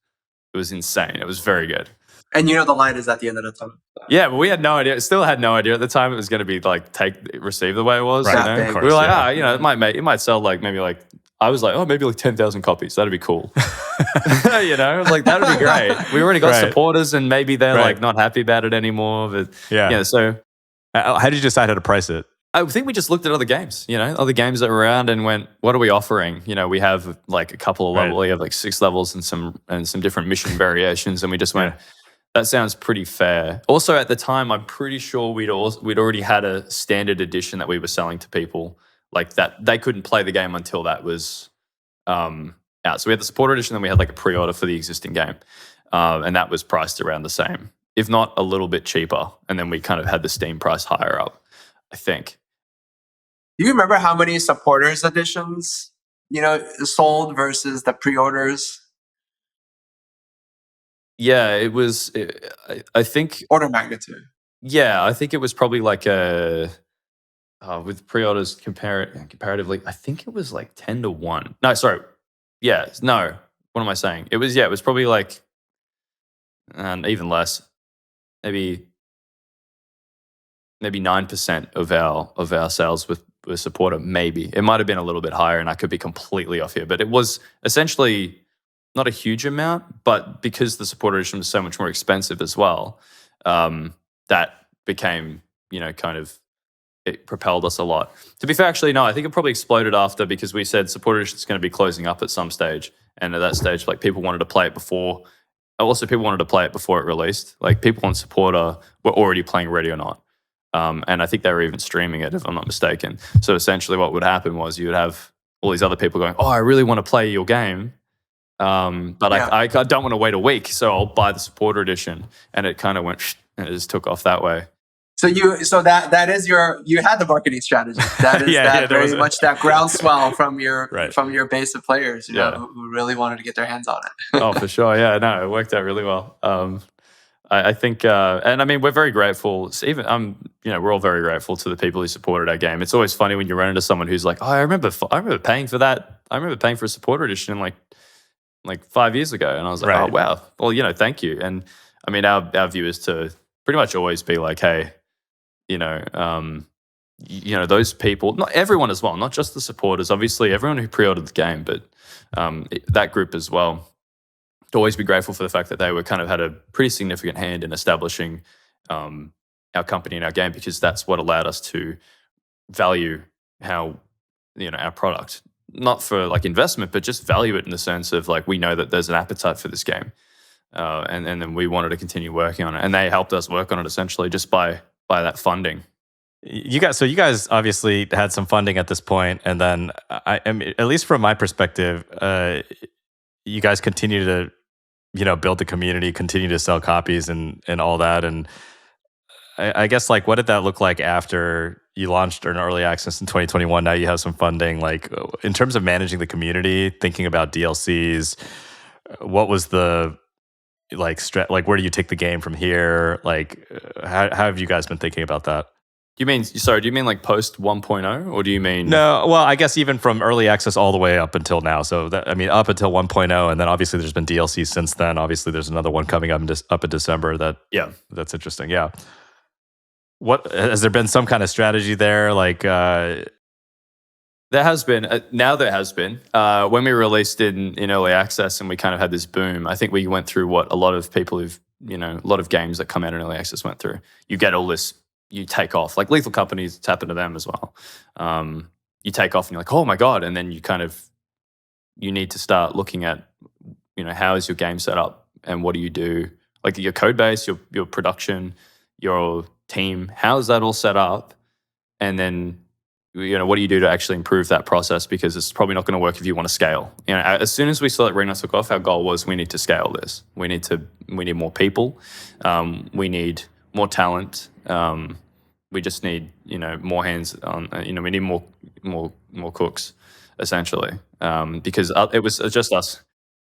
It was insane. It was very good. And the light is at the end of the tunnel. Yeah, but we had no idea. Still had no idea at the time it was going to be like receive the way it was. Right. You know? Course, we were like, it might sell like maybe like, I was like, maybe like 10,000 copies. That'd be cool. Like that'd be great. We already got supporters, and maybe they're like not happy about it anymore. But so how did you decide how to price it? I think we just looked at other games, other games that were around, and went, what are we offering? We have like a couple of levels, we have like 6 levels and some different mission variations, and we just went, that sounds pretty fair. Also, at the time, I'm pretty sure we'd already had a standard edition that we were selling to people, like that they couldn't play the game until that was out. So we had the supporter edition, then we had like a pre-order for the existing game, and that was priced around the same, if not a little bit cheaper. And then we kind of had the Steam price higher up, I think. Do you remember how many supporters editions sold versus the pre-orders? Yeah, it was. I think order magnitude. Yeah, I think it was probably like with pre-orders comparatively. I think it was like 10-1. No, sorry. Yeah, no. What am I saying? It was probably like, and even less, maybe 9% of our sales with supporter. Maybe it might have been a little bit higher, and I could be completely off here. But it was essentially not a huge amount, but because the supporter edition was so much more expensive as well, that became, kind of, it propelled us a lot. To be fair, actually, no, I think it probably exploded after, because we said supporter edition is going to be closing up at some stage. And at that stage, like, people wanted to play it before. Also, people wanted to play it before it released. Like, people on supporter were already playing Ready or Not. And I think they were even streaming it, if I'm not mistaken. So essentially what would happen was you would have all these other people going, oh, I really want to play your game. But I don't want to wait a week, so I'll buy the supporter edition. And it kind of went, and it just took off that way. So that is you had the marketing strategy. That is very much that groundswell from your base of players, who really wanted to get their hands on it. Oh, for sure. Yeah, no, it worked out really well. I think, and I mean, we're very grateful. Even we're all very grateful to the people who supported our game. It's always funny when you run into someone who's like, "Oh, I remember paying for that. I remember paying for a supporter edition like 5 years ago." And I was like, "Oh, wow. Well, thank you." And I mean, our view is to pretty much always be like, "Hey, those people, not everyone as well, not just the supporters. Obviously, everyone who pre-ordered the game, but that group as well." To always be grateful for the fact that they were kind of had a pretty significant hand in establishing our company and our game, because that's what allowed us to value how our product, not for like investment, but just value it in the sense of like, we know that there's an appetite for this game, and then we wanted to continue working on it, and they helped us work on it essentially just by that funding. You guys obviously had some funding at this point, and then I mean, at least from my perspective, you guys continue to build the community, continue to sell copies and all that. And I guess like what did that look like after you launched an early access in 2021? Now you have some funding. Like in terms of managing the community, thinking about DLCs, what was the like where do you take the game from here? Like how have you guys been thinking about that? Do you mean like post 1.0 or do you mean? No, well, I guess even from early access all the way up until now. So up until 1.0, and then obviously there's been DLC since then. Obviously there's another one coming up in December that's interesting. Yeah. What has there been some kind of strategy there? Like there has been. Now there has been. When we released in early access and we kind of had this boom, I think we went through what a lot of people a lot of games that come out in early access went through. You get all this, you take off. Like Lethal Company's, it's happened to them as well. You take off and you're like, oh my God. And then you need to start looking at, how is your game set up and what do you do? Like your code base, your production, your team, how is that all set up? And then, what do you do to actually improve that process? Because it's probably not going to work if you want to scale. As soon as we saw that Reno took off, our goal was we need to scale this. We need more people. We need more talent. We just need, more hands on, we need more cooks, essentially. Because it was just us.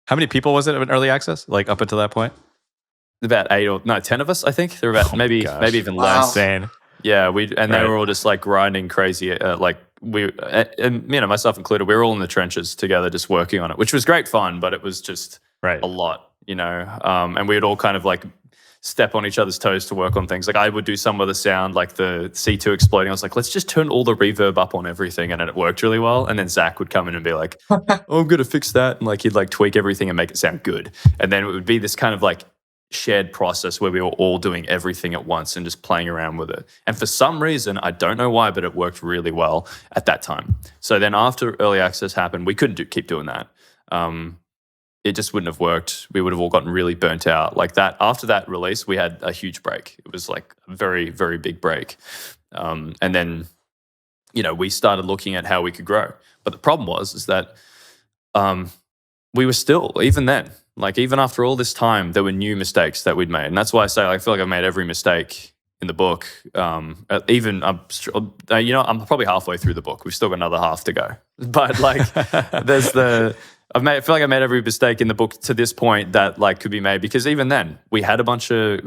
how many people was it in early access? Like up until that point? About 10 of us, I think. There were about maybe even less. Insane. Yeah, they were all just like grinding crazy. Myself included, we were all in the trenches together, just working on it, which was great fun, but it was just a lot, and we would all kind of like step on each other's toes to work on things. Like I would do some of the sound, like the C2 exploding. I was like, let's just turn all the reverb up on everything, and it worked really well. And then Zach would come in and be like, oh, I'm gonna fix that, and like he'd like tweak everything and make it sound good. And then it would be this kind of like shared process where we were all doing everything at once and just playing around with it. And for some reason, I don't know why, but it worked really well at that time. So then after early access happened, we couldn't keep doing that. It just wouldn't have worked. We would have all gotten really burnt out. Like that, after that release, we had a huge break. It was like a very, very big break. And then, we started looking at how we could grow. But the problem is that we were still, even then, like even after all this time, there were new mistakes that we'd made. And that's why I say I feel like I've made every mistake in the book. I'm probably halfway through the book. We've still got another half to go. But like I feel like I made every mistake in the book to this point that like could be made, because even then we had a bunch of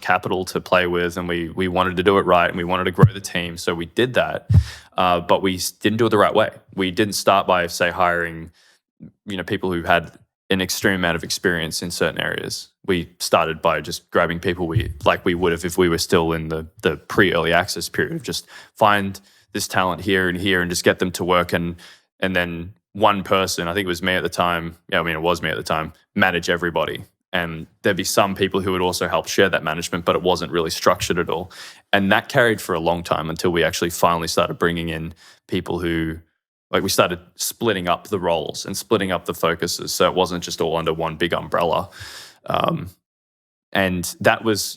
capital to play with, and we wanted to do it right, and we wanted to grow the team. So we did that. But we didn't do it the right way. We didn't start by, say, hiring, people who had an extreme amount of experience in certain areas. We started by just grabbing people we would have if we were still in the pre-early access period, just find this talent here and here and just get them to work, and then one person, I think it was me at the time, it was me at the time, manage everybody. And there'd be some people who would also help share that management, but it wasn't really structured at all. And that carried for a long time until we actually finally started bringing in people who, we started splitting up the roles and splitting up the focuses, so it wasn't just all under one big umbrella. And that was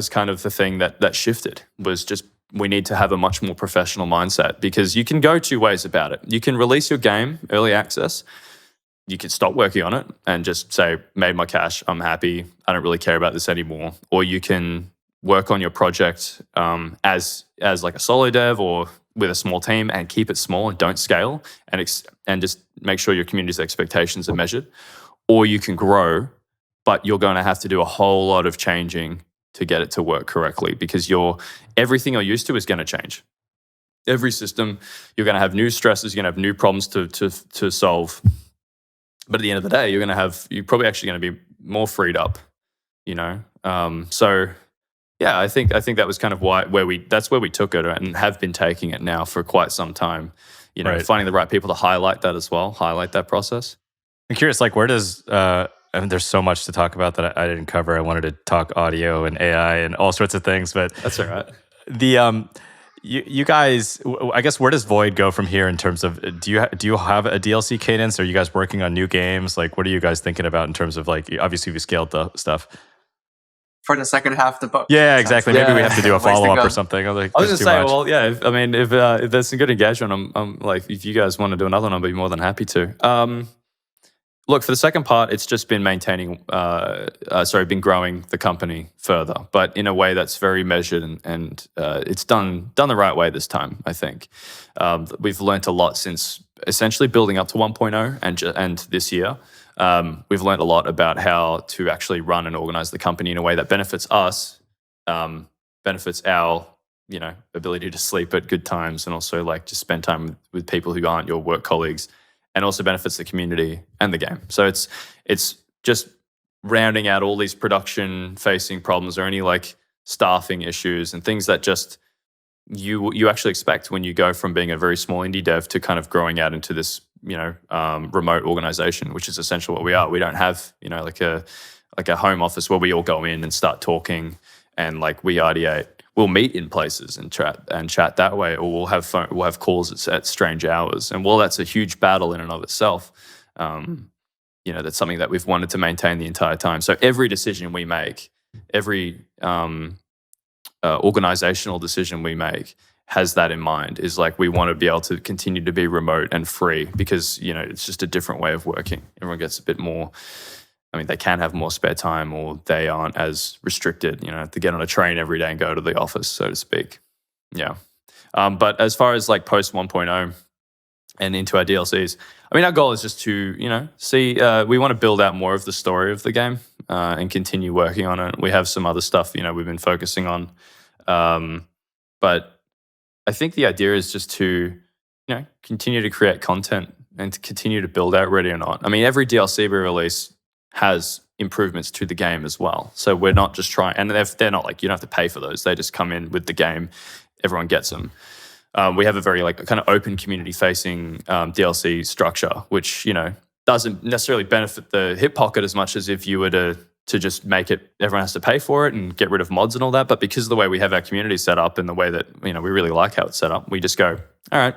kind of the thing that shifted, was just we need to have a much more professional mindset, because you can go two ways about it. You can release your game early access. You can stop working on it and just say, made my cash, I'm happy, I don't really care about this anymore. Or you can work on your project as like a solo dev or with a small team and keep it small and don't scale, and just make sure your community's expectations are measured. Or you can grow, but you're going to have to do a whole lot of changing to get it to work correctly, because everything you're used to is going to change. Every system, you're going to have new stresses, you're going to have new problems to solve. But at the end of the day, you're probably actually going to be more freed up, So yeah, I think that was kind of that's where we took it, and have been taking it now for quite some time. Finding the right people to highlight that as well, highlight that process. I'm curious, like where does there's so much to talk about that I didn't cover. I wanted to talk audio and AI and all sorts of things, but that's all right. You guys, I guess, where does Void go from here in terms of, do you have a DLC cadence? Are you guys working on new games? Like, what are you guys thinking about in terms of, like, obviously we scaled the stuff for the second half of the book? Yeah, exactly. Maybe we have to do a follow up or something. I was going to say, well, yeah. If there's some good engagement, I'm like, if you guys want to do another one, I'll be more than happy to. Look, for the second part, it's just been been growing the company further, but in a way that's very measured and it's done the right way this time, I think. We've learnt a lot since essentially building up to 1.0 and this year. We've learnt a lot about how to actually run and organize the company in a way that benefits us, benefits our ability to sleep at good times, and also like just spend time with people who aren't your work colleagues, and also benefits the community and the game. So it's just rounding out all these production facing problems or any like staffing issues and things that just you actually expect when you go from being a very small indie dev to kind of growing out into this remote organization, which is essentially what we are. We don't have like a home office where we all go in and start talking and like we ideate. We'll meet in places and chat that way, or we'll have calls at strange hours. And while that's a huge battle in and of itself, that's something that we've wanted to maintain the entire time. So every decision we make, every organizational decision we make has that in mind. Is like we want to be able to continue to be remote and free because it's just a different way of working. Everyone gets a bit more. I mean, they can have more spare time, or they aren't as restricted, to get on a train every day and go to the office, so to speak. Yeah. But as far as like post 1.0 and into our DLCs, I mean, our goal is just to, see, we want to build out more of the story of the game and continue working on it. We have some other stuff, we've been focusing on. But I think the idea is just to, continue to create content and to continue to build out Ready or Not. I mean, every DLC we release has improvements to the game as well. So we're not just trying, and they're not like, you don't have to pay for those. They just come in with the game. Everyone gets them. We have a very like kind of open community facing DLC structure, which, doesn't necessarily benefit the hip pocket as much as if you were to just make it, everyone has to pay for it and get rid of mods and all that. But because of the way we have our community set up and the way that, we really like how it's set up, we just go, all right,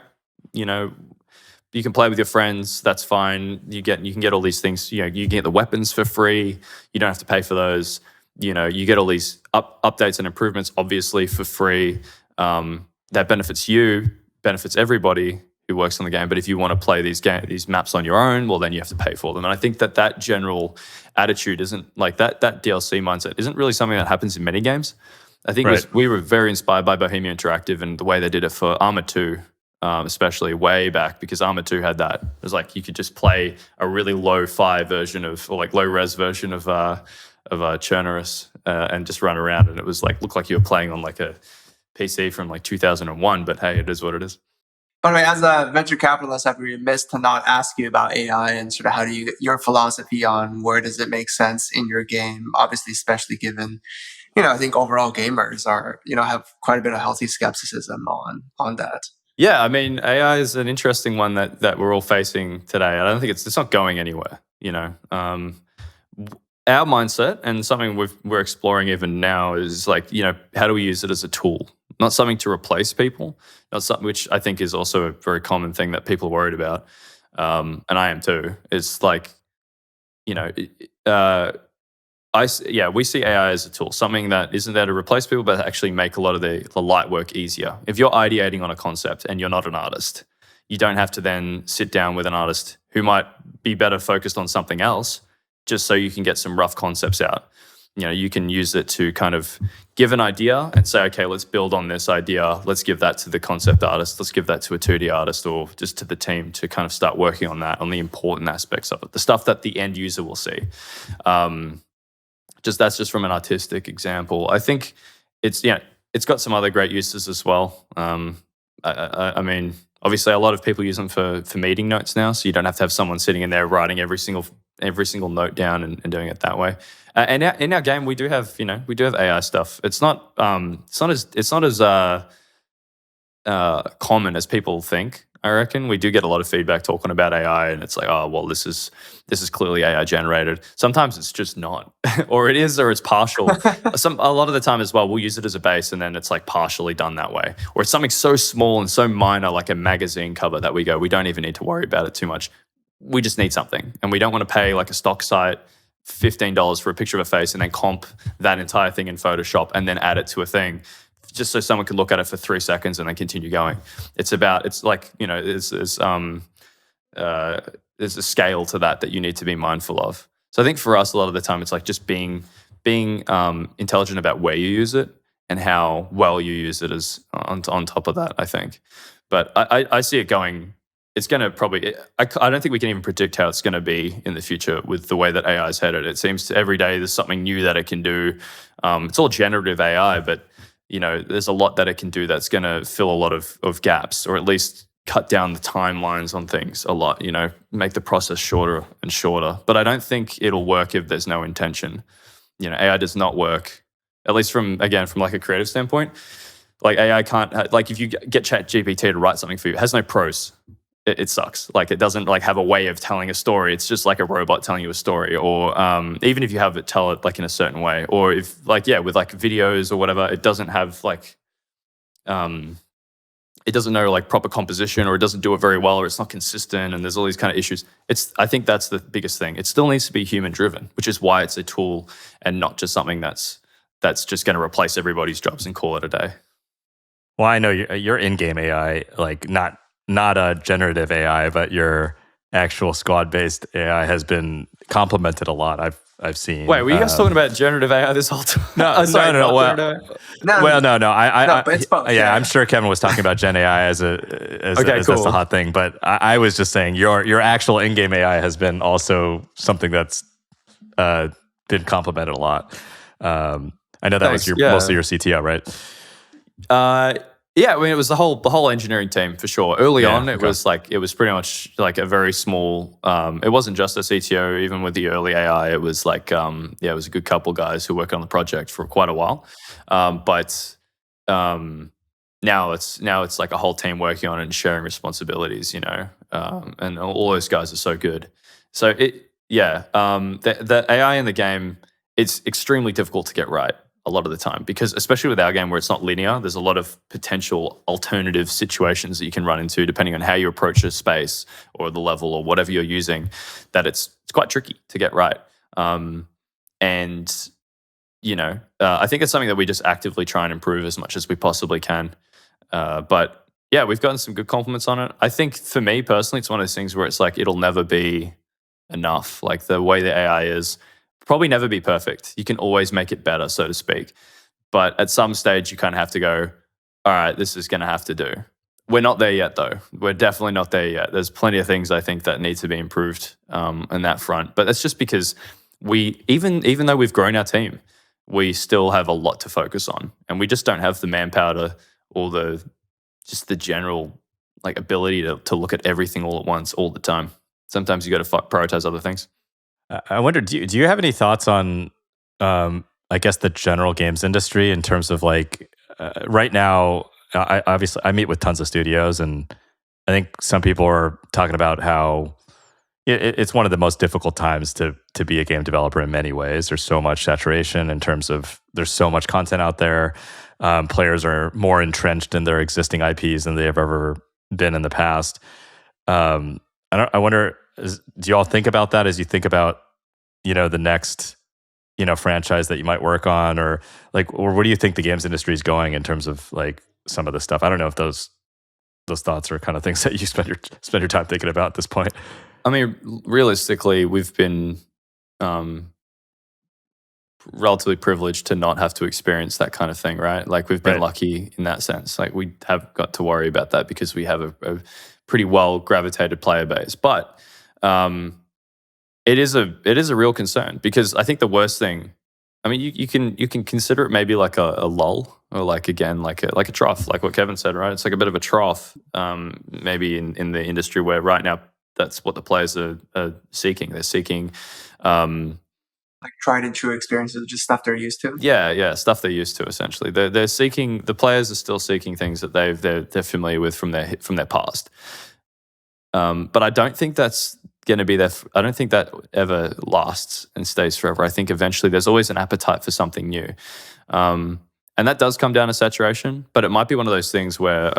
you can play with your friends. That's fine. You can get all these things. You can get the weapons for free. You don't have to pay for those. You get all these updates and improvements, obviously for free. That benefits you, benefits everybody who works on the game. But if you want to play these maps on your own, well, then you have to pay for them. And I think that general attitude isn't like that DLC mindset isn't really something that happens in many games. I think we were very inspired by Bohemia Interactive and the way they did it for Arma 2. Especially way back, because Arma 2 had that. It was like you could just play a really low-fi version of, or like low-res version of Chernarus and just run around, and it was like looked like you were playing on like a PC from like 2001. But hey, it is what it is. By the way, as a venture capitalist, I'd be remiss to not ask you about AI and sort of how do you your philosophy on where does it make sense in your game? Obviously, especially given, I think overall gamers are, have quite a bit of healthy skepticism on that. Yeah, I mean, AI is an interesting one that we're all facing today. I don't think it's not going anywhere. Our mindset and something we're exploring even now is like, how do we use it as a tool, not something to replace people, not something which I think is also a very common thing that people are worried about, and I am too. It's like, we see AI as a tool, something that isn't there to replace people, but actually make a lot of the light work easier. If you're ideating on a concept and you're not an artist, you don't have to then sit down with an artist who might be better focused on something else, just so you can get some rough concepts out. You can use it to kind of give an idea and say, okay, let's build on this idea. Let's give that to the concept artist. Let's give that to a 2D artist or just to the team to kind of start working on that, on the important aspects of it, the stuff that the end user will see. That's just from an artistic example. I think it's got some other great uses as well. I mean, obviously a lot of people use them for meeting notes now, so you don't have to have someone sitting in there writing every single note down and doing it that way. And in our game, we do have AI stuff. It's not as common as people think. I reckon we do get a lot of feedback talking about AI, and it's like, oh, well, this is clearly AI generated. Sometimes it's just not, or it is, or it's partial. A lot of the time as well, we'll use it as a base, and then it's like partially done that way. Or it's something so small and so minor, like a magazine cover, that we don't even need to worry about it too much. We just need something, and we don't want to pay like a stock site $15 for a picture of a face and then comp that entire thing in Photoshop and then add it to a thing, just so someone can look at it for 3 seconds and then continue going. It's like, there's a scale to that you need to be mindful of. So I think for us, a lot of the time, it's like just being intelligent about where you use it and how well you use it as on top of that, I think. But I see it going. It's going to probably. I don't think we can even predict how it's going to be in the future with the way that AI is headed. It seems every day there's something new that it can do. It's all generative AI, but there's a lot that it can do that's going to fill a lot of gaps, or at least cut down the timelines on things a lot. Make the process shorter and shorter. But I don't think it'll work if there's no intention. AI does not work, at least from like a creative standpoint. Like AI can't, like if you get ChatGPT to write something for you, it has no prose. It sucks. Like it doesn't like have a way of telling a story. It's just like a robot telling you a story. Or even if you have it tell it like in a certain way, or if with like videos or whatever, it doesn't have like, it doesn't know like proper composition, or it doesn't do it very well, or it's not consistent, and there's all these kind of issues. I think that's the biggest thing. It still needs to be human driven, which is why it's a tool and not just something that's just going to replace everybody's jobs and call it a day. Well, I know your in-game AI, like not a generative AI, but your actual squad-based AI has been complemented a lot. I've seen. Wait, were you guys talking about generative AI this whole time? No, no. Well, no. But it's both. Yeah, I'm sure Kevin was talking about Gen AI as cool. that's the hot thing. But I was just saying your actual in-game AI has been also something that's been complemented a lot. I know that was mostly your CTO, right? Yeah, I mean, it was the whole engineering team for sure. Early on, it was pretty much like a very small. It wasn't just a CTO. Even with the early AI, it was like it was a good couple guys who worked on the project for quite a while. But now it's like a whole team working on it and sharing responsibilities. And all those guys are so good. So the AI in the game, it's extremely difficult to get right a lot of the time, because especially with our game where it's not linear, there's a lot of potential alternative situations that you can run into depending on how you approach a space or the level or whatever you're using, that it's quite tricky to get right. I think it's something that we just actively try and improve as much as we possibly can. But yeah, we've gotten some good compliments on it. I think for me personally, it's one of those things where it's like it'll never be enough. Like the way the AI is, probably never be perfect. You can always make it better, so to speak. But at some stage, you kind of have to go, all right, this is going to have to do. We're not there yet, though. We're definitely not there yet. There's plenty of things I think that need to be improved on that front. But that's just because we, even though we've grown our team, we still have a lot to focus on. And we just don't have the manpower or the general like ability to look at everything all at once all the time. Sometimes you got to prioritize other things. I wonder, do you have any thoughts on, I guess, the general games industry in terms of like right now? I meet with tons of studios, and I think some people are talking about how it's one of the most difficult times to be a game developer in many ways. There's so much saturation in terms of there's so much content out there. Players are more entrenched in their existing IPs than they have ever been in the past. I wonder. Do you all think about that as you think about, the next, franchise that you might work on, or where do you think the games industry is going in terms of like some of the stuff? I don't know if those thoughts are kind of things that you spend your time thinking about at this point. I mean, realistically, we've been relatively privileged to not have to experience that kind of thing, right? Like we've been lucky in that sense. Like we have got to worry about that because we have a pretty well gravitated player base, but it is a real concern, because I think the worst thing, I mean, you can consider it maybe like a lull, or like a trough, like what Kevin said, right? It's like a bit of a trough, maybe in the industry where right now that's what the players are seeking. They're seeking like tried and true experiences, just stuff they're used to. Yeah, stuff they're used to. Essentially, they're seeking. The players are still seeking things that they're familiar with from their past. But I don't think that's going to be there. I don't think that ever lasts and stays forever. I think eventually there's always an appetite for something new. And that does come down to saturation, but it might be one of those things where,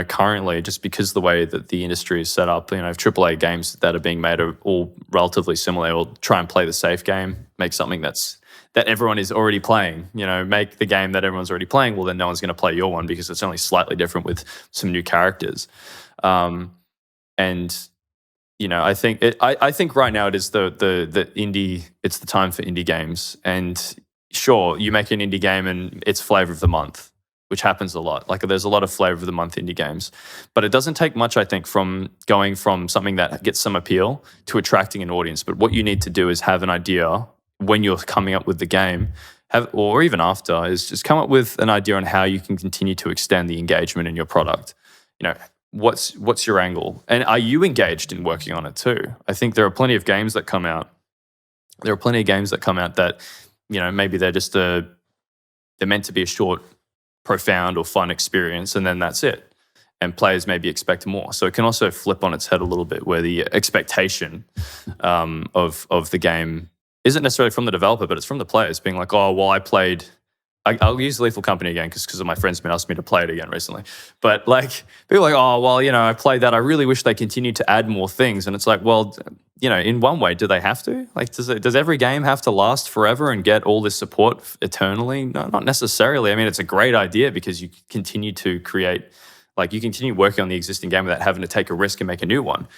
currently, just because the way that the industry is set up, AAA games that are being made are all relatively similar. Or try and play the safe game, make something that everyone is already playing. Make the game that everyone's already playing. Well, then no one's going to play your one because it's only slightly different with some new characters. And I think right now it is the indie. It's the time for indie games, and sure, you make an indie game and it's flavor of the month, which happens a lot. Like there's a lot of flavor of the month indie games, but it doesn't take much, I think, from going from something that gets some appeal to attracting an audience. But what you need to do is have an idea when you're coming up with the game, or even after, is just come up with an idea on how you can continue to extend the engagement in your product. What's your angle, and are you engaged in working on it too? I think there are plenty of games that come out. That maybe they're meant to be a short, profound or fun experience, and then that's it. And players maybe expect more. So it can also flip on its head a little bit, where the expectation of the game isn't necessarily from the developer, but it's from the players being like, oh, well, I'll use Lethal Company again because my friend's been asking me to play it again recently. But like people are like, oh, well, I played that. I really wish they continued to add more things. And it's like, well, in one way, do they have to? Like, does every game have to last forever and get all this support eternally? No, not necessarily. I mean, it's a great idea because you continue to create, you continue working on the existing game without having to take a risk and make a new one.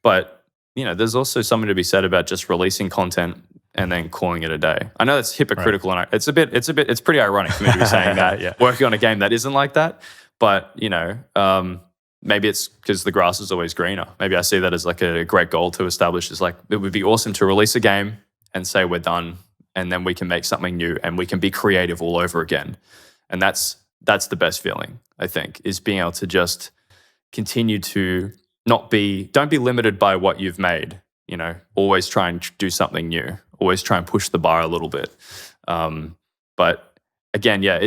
But there's also something to be said about just releasing content and then calling it a day. I know that's hypocritical, right. And it's pretty ironic for me to be saying that, yeah. Working on a game that isn't like that. But, maybe it's because the grass is always greener. Maybe I see that as like a great goal to establish, is like, it would be awesome to release a game and say we're done, and then we can make something new and we can be creative all over again. And that's the best feeling, I think, is being able to just continue to don't be limited by what you've made. Always try and do something new. Always try and push the bar a little bit. But again, yeah,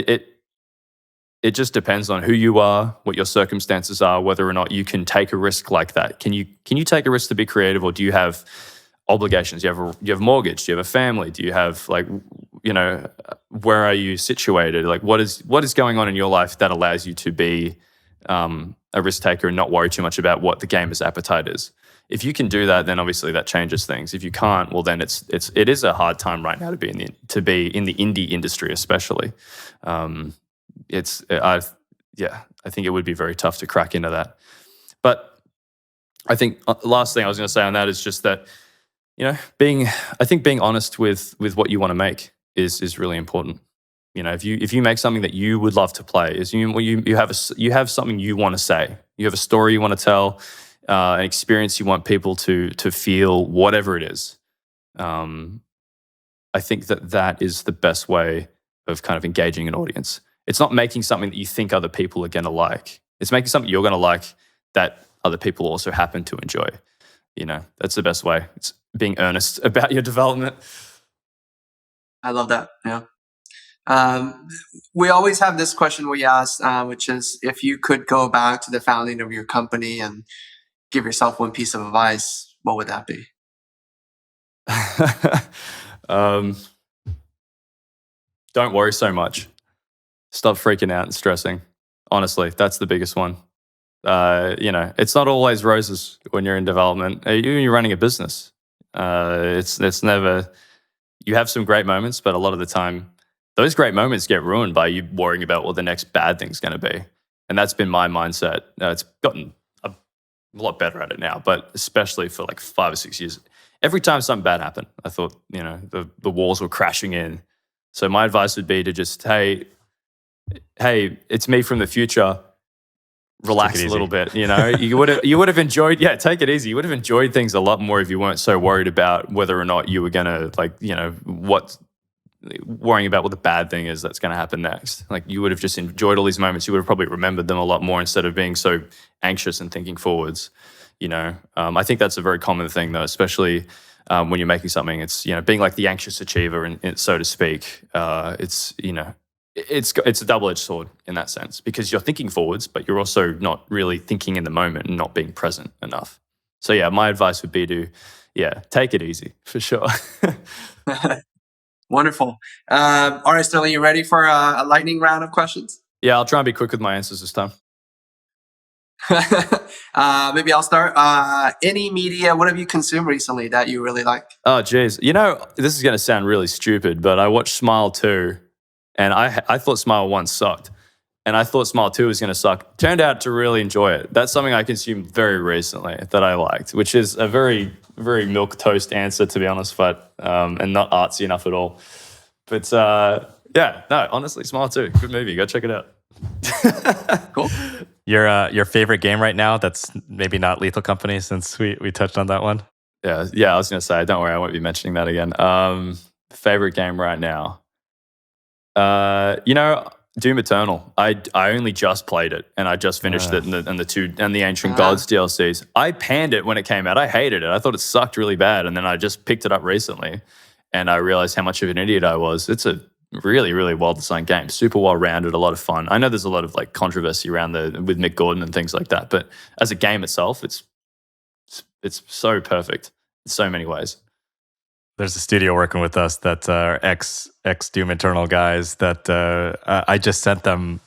it just depends on who you are, what your circumstances are, whether or not you can take a risk like that. Can you take a risk to be creative, or do you have obligations? You have a mortgage? Do you have a family? Do you have where are you situated? Like what is going on in your life that allows you to be a risk taker and not worry too much about what the gamer's appetite is? If you can do that, then obviously that changes things. If you can't, well, then it is a hard time right now to be in the indie industry, especially. I think it would be very tough to crack into that. But I think last thing I was going to say on that is just that, being honest with what you want to make is really important. If you make something that you would love to play, is you have something you want to say, you have a story you want to tell, an experience you want people to feel, whatever it is. I think that is the best way of kind of engaging an audience. It's not making something that you think other people are going to like. It's making something you're going to like that other people also happen to enjoy. That's the best way. It's being earnest about your development. I love that. Yeah. We always have this question we ask, which is, if you could go back to the founding of your company and give yourself one piece of advice, what would that be? Don't worry so much. Stop freaking out and stressing. Honestly, that's the biggest one. It's not always roses when you're in development. You're running a business. It's never. You have some great moments, but a lot of the time, those great moments get ruined by you worrying about what the next bad thing's going to be. And that's been my mindset. It's gotten a lot better at it now, but especially for like 5 or 6 years, every time something bad happened, I thought, the walls were crashing in. So my advice would be to just, hey, it's me from the future. Relax a little bit. You would have enjoyed. Yeah, take it easy. You would have enjoyed things a lot more if you weren't so worried about whether or not you were gonna worrying about what the bad thing is that's going to happen next. Like, you would have just enjoyed all these moments. You would have probably remembered them a lot more instead of being so anxious and thinking forwards. I think that's a very common thing, though, especially when you're making something. It's being like the anxious achiever, and so to speak. It's a double-edged sword in that sense, because you're thinking forwards, but you're also not really thinking in the moment and not being present enough. So yeah, my advice would be to take it easy for sure. Wonderful. All right, Sterling, you ready for a lightning round of questions? Yeah, I'll try and be quick with my answers this time. Maybe I'll start. Any media, what have you consumed recently that you really like? Oh, geez. This is going to sound really stupid, but I watched Smile 2, and I thought Smile 1 sucked. and I thought Smile 2 was going to suck. Turned out to really enjoy it. That's something I consumed very recently that I liked, which is a very, very milquetoast answer, to be honest, but and not artsy enough at all. But yeah, no, honestly, Smile 2, good movie. Go check it out. Cool. Your favorite game right now that's maybe not Lethal Company, since we touched on that one? Yeah, I was going to say, don't worry, I won't be mentioning that again. Favorite game right now? Doom Eternal. I only just played it, and I just finished it, and the Ancient Gods DLCs. I panned it when it came out. I hated it. I thought it sucked really bad, and then I just picked it up recently, and I realized how much of an idiot I was. It's a really, really well-designed game, super well-rounded, a lot of fun. I know there's a lot of like controversy around with Mick Gordon and things like that, but as a game itself, it's so perfect in so many ways. There's a studio working with us that are ex Doom Eternal guys that I just sent them.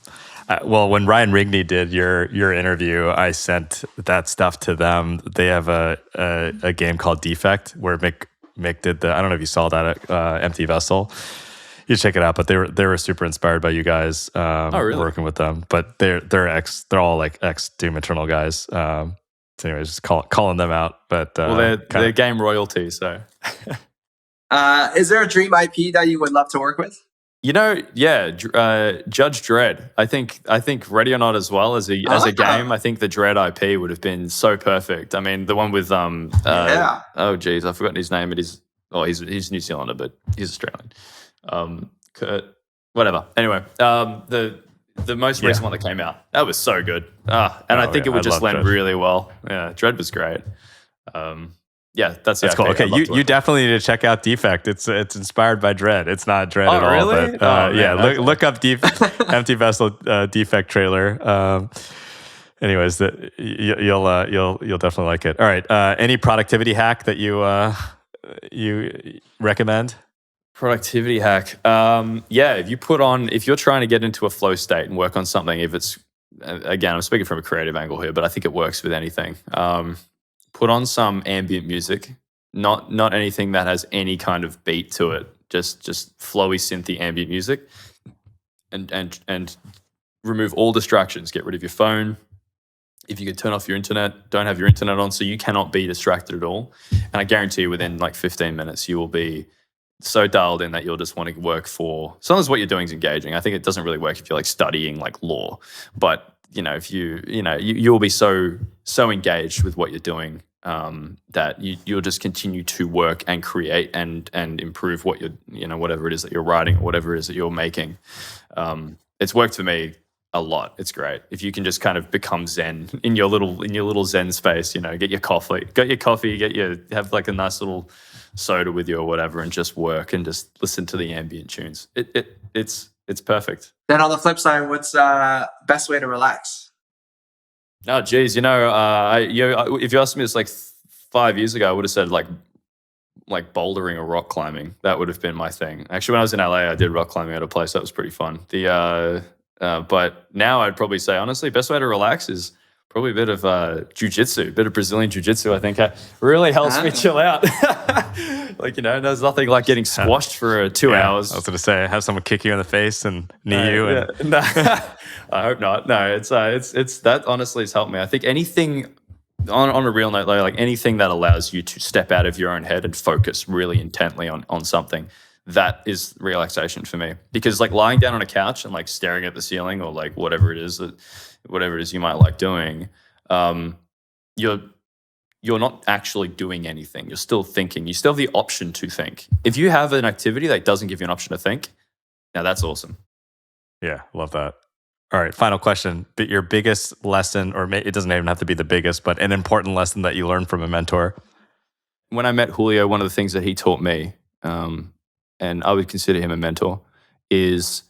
When Ryan Rigney did your interview, I sent that stuff to them. They have a game called Defect where Mick did I don't know if you saw that at Empty Vessel. You check it out, but they were super inspired by you guys really? working with them. But they're all like ex Doom Eternal guys. So anyways, just calling them out. But they're game royalty, so. Is there a dream IP that you would love to work with? Judge Dredd. I think Ready or Not as well as a game. I think the Dredd IP would have been so perfect. I mean, the one with oh geez, I've forgotten his name. He's New Zealander, but he's Australian. Kurt, whatever. Anyway, the most recent one that came out, that was so good. I think it would just land really well. Yeah, Dredd was great. That's cool. Okay, you definitely need to check out Defect. It's inspired by Dredd. It's not Dredd at all. Really? But, look up Empty Vessel Defect trailer. Anyways, you'll definitely like it. All right. Any productivity hack that you recommend? Productivity hack. If you're trying to get into a flow state and work on something, if it's, again, I'm speaking from a creative angle here, but I think it works with anything. Put on some ambient music, not anything that has any kind of beat to it, just flowy, synthy ambient music, and remove all distractions. Get rid of your phone. If you could turn off your internet, don't have your internet on so you cannot be distracted at all. And I guarantee you within like 15 minutes, you will be so dialed in that you'll just want to work for, as long as what you're doing is engaging. I think it doesn't really work if you're like studying like law, but if you'll be so engaged with what you're doing that you'll just continue to work and create and improve what you're, whatever it is that you're writing or whatever it is that you're making. It's worked for me a lot. It's great if you can just kind of become zen in your little zen space. Get your coffee, have like a nice little soda with you or whatever, and just work and just listen to the ambient tunes. It's perfect. Then on the flip side, what's best way to relax? Oh, geez. If you asked me this like 5 years ago, I would have said like bouldering or rock climbing. That would have been my thing. Actually, when I was in LA, I did rock climbing at a place that was pretty fun. But now I'd probably say, honestly, best way to relax is probably a bit of jiu-jitsu, a bit of Brazilian jiu-jitsu. I think really helps me chill out. There's nothing like getting squashed for 2 hours. I was going to say, have someone kick you in the face and knee you. And... No, I hope not. No, it's that honestly has helped me. I think anything on a real note, like anything that allows you to step out of your own head and focus really intently on something, that is relaxation for me. Because like lying down on a couch and like staring at the ceiling or like whatever it is you might like doing, you're not actually doing anything. You're still thinking. You still have the option to think. If you have an activity that doesn't give you an option to think, now that's awesome. Yeah, love that. All right, final question. But your biggest lesson, or it doesn't even have to be the biggest, but an important lesson that you learned from a mentor? When I met Julio, one of the things that he taught me, and I would consider him a mentor, is,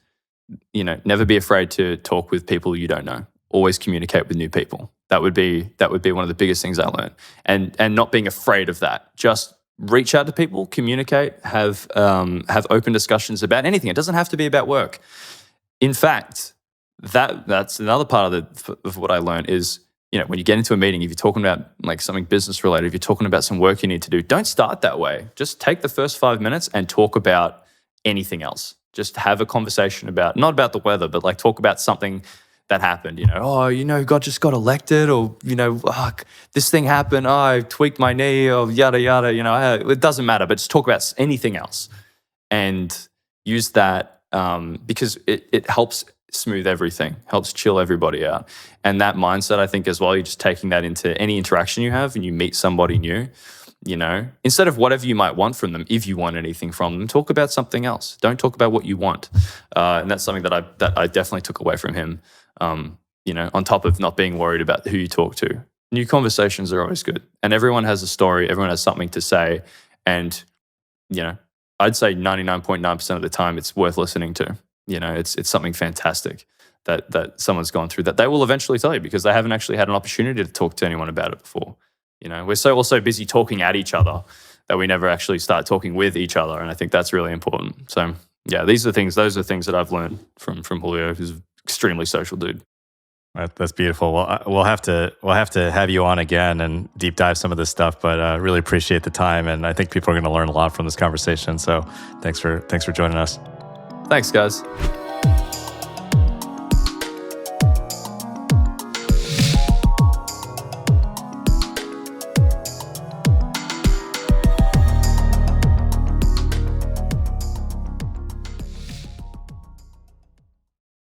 never be afraid to talk with people you don't know. Always communicate with new people. That would be one of the biggest things I learned. And not being afraid of that. Just reach out to people, communicate, have open discussions about anything. It doesn't have to be about work. In fact, that's another part of what I learned is, when you get into a meeting, if you're talking about like something business related, if you're talking about some work you need to do, don't start that way. Just take the first 5 minutes and talk about anything else. Just have a conversation about, not about the weather, but like talk about something that happened, God just got elected, or, this thing happened, I tweaked my knee, or yada, yada, it doesn't matter, but just talk about anything else and use that because it helps smooth everything, helps chill everybody out. And that mindset, I think as well, you're just taking that into any interaction you have and you meet somebody new, instead of whatever you might want from them, if you want anything from them, talk about something else. Don't talk about what you want. And that's something that I definitely took away from him. On top of not being worried about who you talk to. New conversations are always good. And everyone has a story, everyone has something to say. And, I'd say 99.9% of the time it's worth listening to. It's something fantastic that someone's gone through that they will eventually tell you because they haven't actually had an opportunity to talk to anyone about it before. We're also busy talking at each other that we never actually start talking with each other. And I think that's really important. So yeah, those are things that I've learned from Julio, who's extremely social dude. That's beautiful. Well, we'll have to have you on again and deep dive some of this stuff. But really appreciate the time, and I think people are going to learn a lot from this conversation. So thanks for joining us. Thanks, guys.